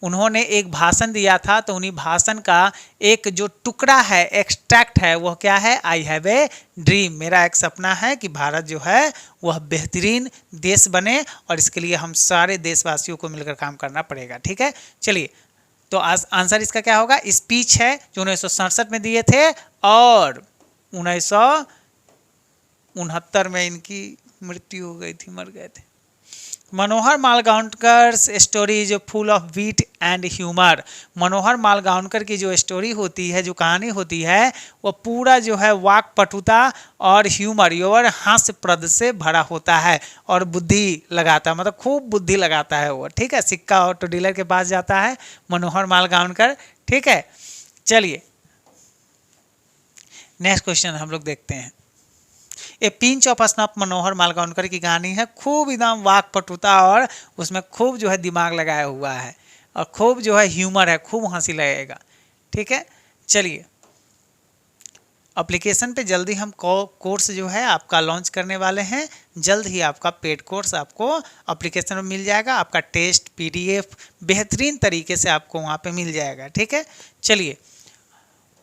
A: उन्होंने एक भाषण दिया था, तो उन्हीं भाषण का एक जो टुकड़ा है, एक्सट्रैक्ट है, वह क्या है, आई हैव ए ड्रीम, मेरा एक सपना है कि भारत जो है वह बेहतरीन देश बने और इसके लिए हम सारे देशवासियों को मिलकर काम करना पड़ेगा। ठीक है, चलिए, तो आंसर इसका क्या होगा, स्पीच है जो 1967 में दिए थे और 1969 में इनकी मृत्यु हो गई थी, मर गए थे। Manohar Malgaonkar story is full of wit and humour. Manohar Malgaonkar की जो स्टोरी होती है, जो कहानी होती है, वो पूरा जो है वाक पटुता और ह्यूमर और हास्य प्रद से भरा होता है और बुद्धि लगाता है, मतलब खूब बुद्धि लगाता है वो। ठीक है, सिक्का ऑटो डीलर के पास जाता है मनोहर मालगांवकर। ठीक है, चलिए नेक्स्ट क्वेश्चन हम लोग देखते हैं। ए पिंच ऑफ स्नफ मनोहर मालगांवकर की कहानी है, खूब एकदम वाक पटुता और उसमें खूब जो है दिमाग लगाया हुआ है और खूब जो है ह्यूमर है, खूब हंसी लगेगा। ठीक है, चलिए एप्लीकेशन पे जल्दी हम कोर्स जो है आपका लॉन्च करने वाले हैं, जल्द ही आपका पेड कोर्स आपको एप्लीकेशन में मिल जाएगा, आपका टेस्ट PDF बेहतरीन तरीके से आपको वहाँ पे मिल जाएगा। ठीक है, चलिए,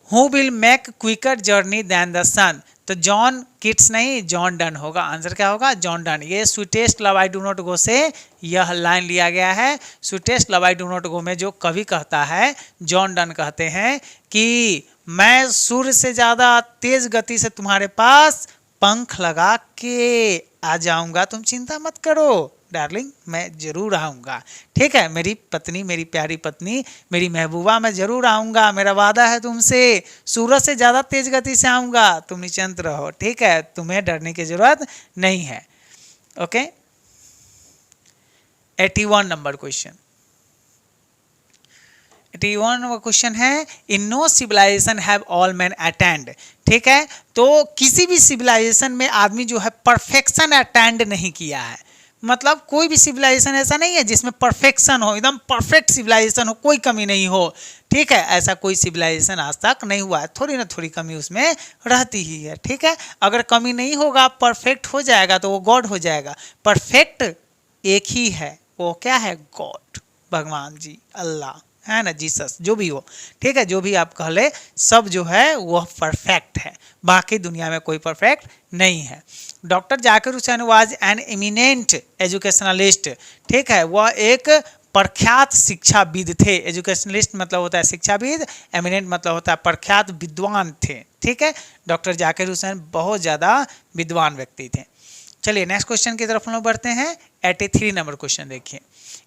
A: who will make quicker journey than the sun, तो जॉन किट्स नहीं, जॉन डन होगा। आंसर क्या होगा, जॉन डन। ये sweetest love I do not go से यह लाइन लिया गया है। Sweetest love I do not go में जो कवि कहता है, जॉन डन कहते हैं कि मैं सूर्य से ज़्यादा तेज गति से तुम्हारे पास पंख लगा के आ जाऊंगा, तुम चिंता मत करो डार्लिंग, मैं जरूर आऊँगा। ठीक है, मेरी पत्नी, मेरी प्यारी पत्नी, मेरी महबूबा, मैं जरूर आऊँगा, मेरा वादा है तुमसे, सूरज से ज़्यादा तेज गति से आऊँगा, तुम निश्चिंत रहो। ठीक है, तुम्हें डरने की जरूरत नहीं है। Okay, 81 number question, 81 number question है, in no civilisation have all man attend. ठीक है, तो किसी भी सिविलाइजेशन में आदमी जो है परफेक्शन अटेंड नहीं किया है, मतलब कोई भी सिविलाइजेशन ऐसा नहीं है जिसमें परफेक्शन हो, एकदम परफेक्ट सिविलाइजेशन हो, कोई कमी नहीं हो। ठीक है, ऐसा कोई सिविलाइजेशन आज तक नहीं हुआ है, थोड़ी ना थोड़ी कमी उसमें रहती ही है। ठीक है, अगर कमी नहीं होगा, परफेक्ट हो जाएगा तो वो गॉड हो जाएगा। परफेक्ट एक ही है, वो क्या है, गॉड, भगवान जी, अल्लाह है ना, जीसस, जो भी हो। ठीक है, जो भी आप कह ले, सब जो है वह परफेक्ट है, बाकी दुनिया में कोई परफेक्ट नहीं है। Doctor Zakir Hussain was an eminent educationalist. ठीक है, वह एक प्रख्यात शिक्षाविद थे। एजुकेशनलिस्ट मतलब होता है शिक्षाविद, एमिनेंट मतलब होता है प्रख्यात, विद्वान थे। ठीक है, डॉक्टर जाकिर हुसैन बहुत ज़्यादा विद्वान व्यक्ति थे। चलिए नेक्स्ट क्वेश्चन की तरफ हम लोग बढ़ते हैं। 83 नंबर क्वेश्चन देखिए,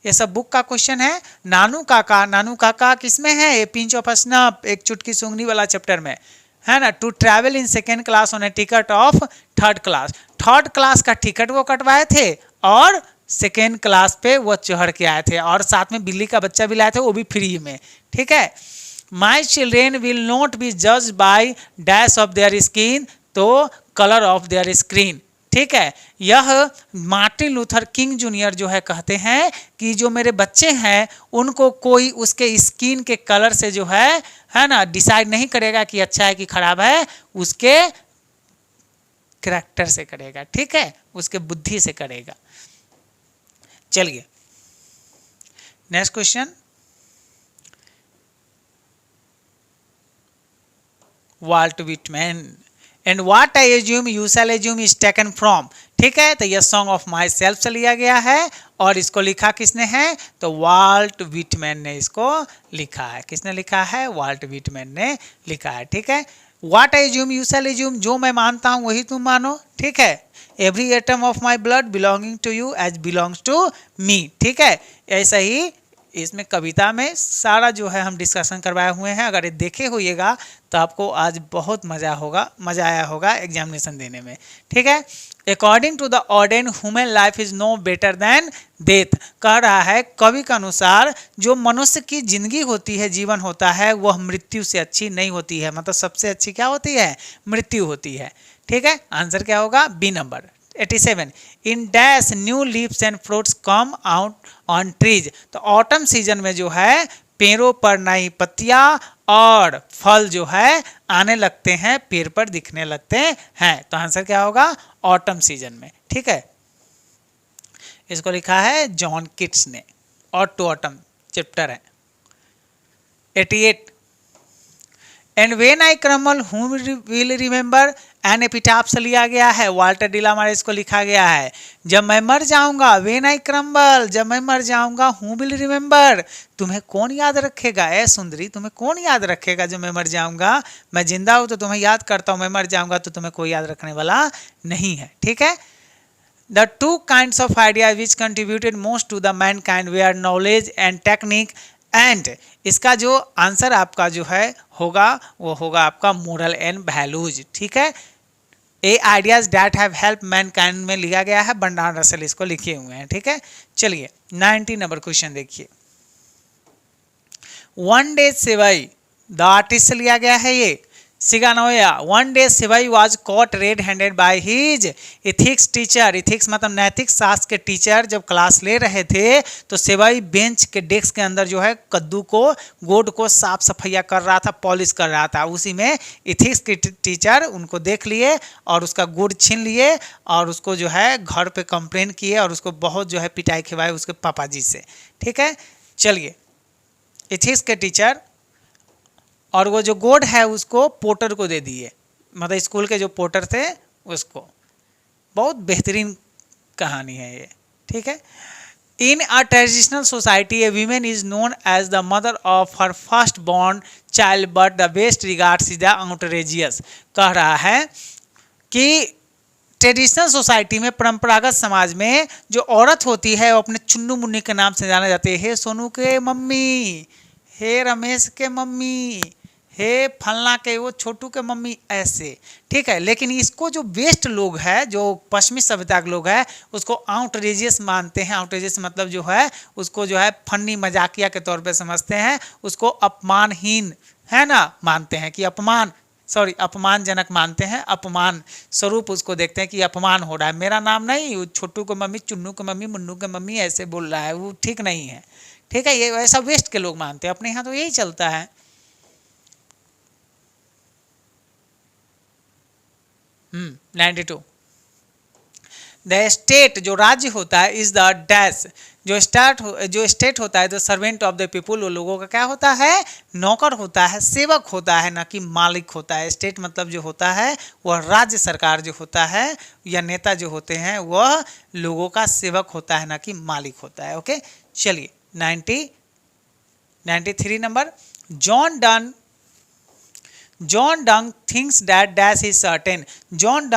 A: ये सब बुक का क्वेश्चन है। नानू काका किसमें है? ये पिंच ऑफ स्नफ, एक चुटकी सूंघनी वाला चैप्टर में है ना। To travel in second class on a ticket of third class, third class का टिकट वो कटवाए थे और सेकेंड क्लास पे वो चढ़ के आए थे, और साथ में बिल्ली का बच्चा भी लाए थे, वो भी फ्री में। ठीक है, my children will not be जज by dash of their skin, तो कलर ऑफ देयर स्क्रीन। ठीक है, यह मार्टिन लूथर किंग जूनियर जो है कहते हैं कि जो मेरे बच्चे हैं उनको कोई उसके स्किन के कलर से जो है ना डिसाइड नहीं करेगा कि अच्छा है कि खराब है, उसके कैरेक्टर से करेगा। ठीक है, उसके बुद्धि से करेगा। चलिए next question, Walt Whitman, and what I assume you shall assume is taken from. ठीक है, तो यह सॉन्ग ऑफ माई सेल्फ से लिया गया है, और इसको लिखा किसने है? तो वाल्ट विटमैन ने इसको लिखा है। किसने लिखा है? वाल्ट विटमैन ने लिखा है। ठीक है, what I assume you shall assume, जो मैं मानता हूँ वही तुम मानो। ठीक है, every atom of my blood belonging to you as belongs to me. ठीक है, ऐसा ही इसमें कविता में सारा जो है हम डिस्कशन करवाए हुए हैं। अगर ये देखे होइएगा तो आपको आज बहुत मज़ा आया होगा एग्जामिनेशन देने में। ठीक है, according to the Auden human life is no better than death, कह रहा है कवि के अनुसार जो मनुष्य की जिंदगी होती है, जीवन होता है, वह मृत्यु से अच्छी नहीं होती है। मतलब सबसे अच्छी क्या होती है? मृत्यु होती है। ठीक है, आंसर क्या होगा? B number. 87, in dash new leaves and fruits come out on trees, तो ऑटम सीजन में जो है पेड़ों पर नई पत्तियां और फल जो है आने लगते हैं, पेड़ पर दिखने लगते हैं। तो आंसर क्या होगा? ऑटम सीजन में। ठीक है, इसको लिखा है जॉन किट्स ने, और टू ऑटम चैप्टर है। 88, and when I crumble who will remember, an epitaph से लिया गया है, वाल्टर डिलामार इसको लिखा गया है। जब मैं मर जाऊंगा, व्हेन आई क्रम्बल, जब मैं मर जाऊंगा, हु विल रिमेंबर, तुम्हें कौन याद रखेगा? ए सुंदरी, तुम्हें कौन याद रखेगा जब मैं मर जाऊंगा? मैं जिंदा हूं तो तुम्हें याद करता हूं, मैं मर जाऊंगा तो तुम्हें कोई याद रखने वाला नहीं है। ठीक है, the two kinds of idea which contributed most to the mankind were knowledge and technique, and इसका जो आंसर आपका जो है होगा वो होगा आपका मोरल एंड वैल्यूज। ठीक है, a ideas that have help mankind में लिया गया है, बर्नार्ड रसेल इसको लिखे हुए हैं। ठीक है, चलिए 90 नंबर क्वेश्चन देखिए। वन डे सेवई, द आर्टिस्ट से लिया गया है ये। सिगानोया, वन डे सेवई was caught red handed by his ethics teacher, ethics मतलब नैतिक शास्त्र के टीचर जब क्लास ले रहे थे तो सेवई बेंच के डेस्क के अंदर जो है कद्दू को, गोड को साफ सफाइया कर रहा था, पॉलिश कर रहा था। उसी में इथिक्स के टीचर उनको देख लिए और उसका गुड़ छीन लिए और उसको जो है घर पे कंप्लेन किए और उसको बहुत जो है पिटाई खिलवाई उसके पापा जी से। ठीक है, चलिए इथिक्स के टीचर और वो जो गोड है उसको पोर्टर को दे दिए, मतलब स्कूल के जो पोर्टर थे उसको। बहुत बेहतरीन कहानी है ये। ठीक है, in a traditional society a women is known as the mother of her first born child but the best regards is the outrageous. कह रहा है कि ट्रेडिशनल सोसाइटी में, परंपरागत समाज में जो औरत होती है वो अपने चुन्नू मुन्नी के नाम से जाने जाते हैं। हे सोनू के मम्मी, हे रमेश के मम्मी, हे फलना के वो छोटू के मम्मी, ऐसे। ठीक है, लेकिन इसको जो वेस्ट लोग है, जो पश्चिमी सभ्यता के लोग हैं, उसको आउटरेजियस मानते हैं। आउटरेजियस मतलब जो है उसको जो है फनी मजाकिया के तौर पे समझते हैं, उसको अपमानहीन है ना मानते हैं कि अपमानजनक मानते हैं, अपमान स्वरूप उसको देखते हैं कि अपमान हो रहा है। मेरा नाम नहीं, छोटू के मम्मी, चुन्नू के मम्मी, मुन्नू के मम्मी ऐसे बोल रहा है, वो ठीक नहीं है। ठीक है, ये ऐसा वेस्ट के लोग मानते हैं, अपने यहाँ तो यही चलता है। 92, द स्टेट जो राज्य होता है इज द डैश, जो स्टेट होता है the servant of the people, वो लोगों का क्या होता है? नौकर होता है, सेवक होता है, ना कि मालिक होता है। स्टेट मतलब जो होता है वह राज्य सरकार जो होता है या नेता जो होते हैं वह लोगों का सेवक होता है, ना कि मालिक होता है। ओके, चलिए 93 number, John Donne thinks that dash is certain. John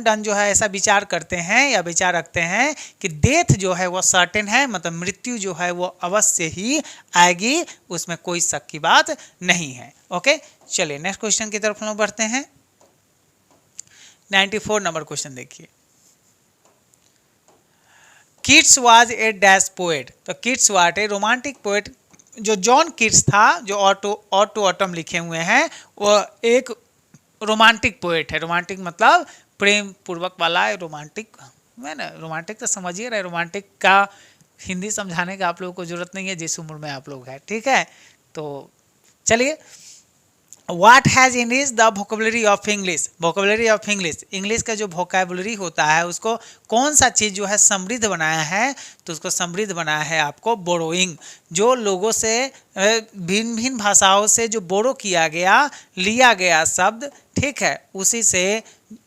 A: Donne जो है ऐसा विचार करते हैं या विचार रखते हैं कि डेथ जो है वो सर्टेन है, मतलब मृत्यु जो है वो अवश्य ही आएगी, उसमें कोई शक की बात नहीं है। ओके, चलिए नेक्स्ट क्वेश्चन की तरफ हम लोग बढ़ते हैं। 94 नंबर क्वेश्चन देखिए। Keats was a dash poet. तो Keats was a romantic poet. जो जॉन किट्स था, जो ऑटो ऑटम लिखे हुए हैं, वो एक रोमांटिक पोएट है। रोमांटिक मतलब प्रेम पूर्वक वाला है, रोमांटिक है ना। रोमांटिक तो समझिए रहे, रोमांटिक का हिंदी समझाने का आप लोगों को जरूरत नहीं है जिस उम्र में आप लोग हैं, ठीक है। तो चलिए, What has enriched the vocabulary of English? vocabulary of English, English का जो vocabulary होता है उसको कौन सा चीज़ जो है समृद्ध बनाया है, तो उसको समृद्ध बनाया है आपको बोरोइंग। जो लोगों से भिन्न भिन्न भाषाओं से जो बोरो किया गया, लिया गया शब्द, ठीक है, उसी से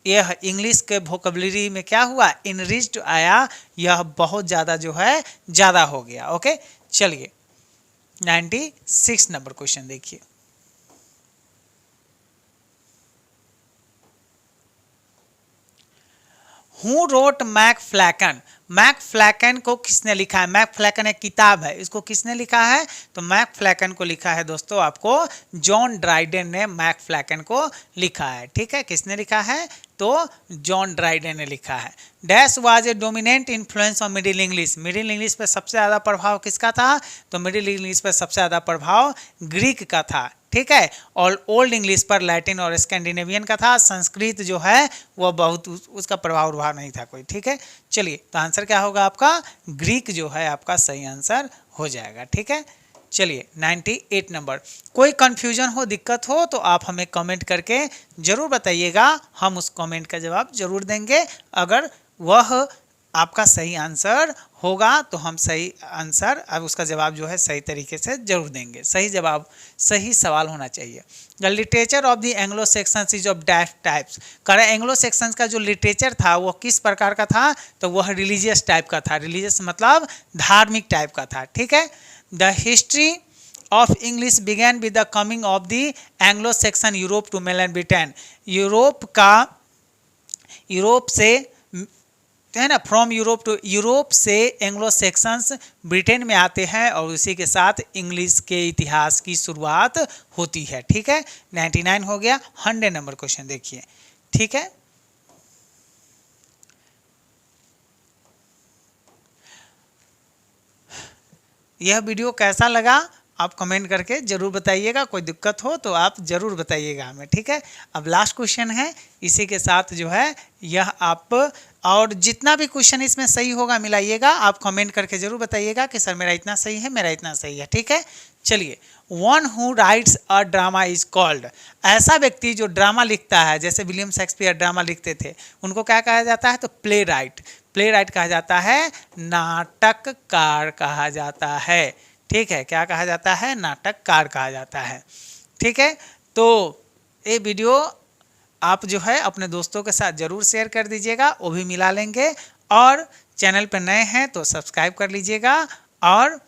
A: यह इंग्लिश के vocabulary में क्या हुआ, इनरिच्ड आया, यह बहुत ज़्यादा जो है ज़्यादा हो गया। ओके, चलिए 96 नंबर क्वेश्चन देखिए। Who wrote MacFlecknoe. मैकफ्लैकन को किसने लिखा है? मैकफ्लैकन एक किताब है, इसको किसने लिखा है? तो मैकफ्लैकन को लिखा है दोस्तों आपको जॉन ड्राइडेन ने मैकफ्लैकन को लिखा है, ठीक है। किसने लिखा है? तो जॉन ड्राइडेन ने लिखा है। Dash was a dominant influence of middle English. Middle English पर सबसे ज़्यादा प्रभाव किसका था? तो मिडिल इंग्लिश पर सबसे ज़्यादा प्रभाव ग्रीक का था, ठीक है। और ओल्ड इंग्लिश पर लैटिन और स्कैंडिनेवियन का था। संस्कृत जो है वह बहुत उसका प्रभाव नहीं था कोई, ठीक है। चलिए, तो आंसर क्या होगा आपका? ग्रीक जो है आपका सही आंसर हो जाएगा, ठीक है। चलिए 98 नंबर। कोई कन्फ्यूजन हो, दिक्कत हो तो आप हमें कमेंट करके ज़रूर बताइएगा, हम उस कमेंट का जवाब ज़रूर देंगे। अगर वह आपका सही आंसर होगा तो हम सही आंसर, अब उसका जवाब जो है सही तरीके से जरूर देंगे। सही जवाब, सही सवाल होना चाहिए। The literature of the Anglo sections is of dash types. करें एंग्लो सेक्शंस का जो लिटरेचर था वो किस प्रकार का था? तो वह रिलीजियस टाइप का था। रिलीजियस मतलब धार्मिक टाइप का था, ठीक है। The history of English began with the coming of the Anglo Saxon Europe to mail and Britain. Europe से है ना, फ्रॉम यूरोप टू, यूरोप से एंग्लो सेक्शंस ब्रिटेन में आते हैं और उसी के साथ इंग्लिश के इतिहास की शुरुआत होती है, ठीक है। 99 हो गया। 100 नंबर क्वेश्चन देखिए, ठीक है। यह वीडियो कैसा लगा आप कमेंट करके जरूर बताइएगा। कोई दिक्कत हो तो आप जरूर बताइएगा हमें, ठीक है। अब लास्ट क्वेश्चन है, इसी के साथ जो है यह आप, और जितना भी क्वेश्चन इसमें सही होगा मिलाइएगा, आप कमेंट करके जरूर बताइएगा कि सर मेरा इतना सही है, मेरा इतना सही है, ठीक है। चलिए, one who rights a drama is called. ऐसा व्यक्ति जो ड्रामा लिखता है, जैसे विलियम शेक्सपियर ड्रामा लिखते थे, उनको क्या कहा जाता है? तो प्ले राइट। प्ले राइट कहा जाता है, नाटककार कहा जाता है, ठीक है। क्या कहा जाता है? नाटककार कहा जाता है, ठीक है। तो ये वीडियो आप जो है अपने दोस्तों के साथ ज़रूर शेयर कर दीजिएगा, वो भी मिला लेंगे। और चैनल पर नए हैं तो सब्सक्राइब कर लीजिएगा और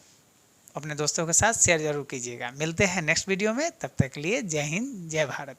A: अपने दोस्तों के साथ शेयर जरूर कीजिएगा। मिलते हैं नेक्स्ट वीडियो में, तब तक के लिए जय हिंद, जय भारत।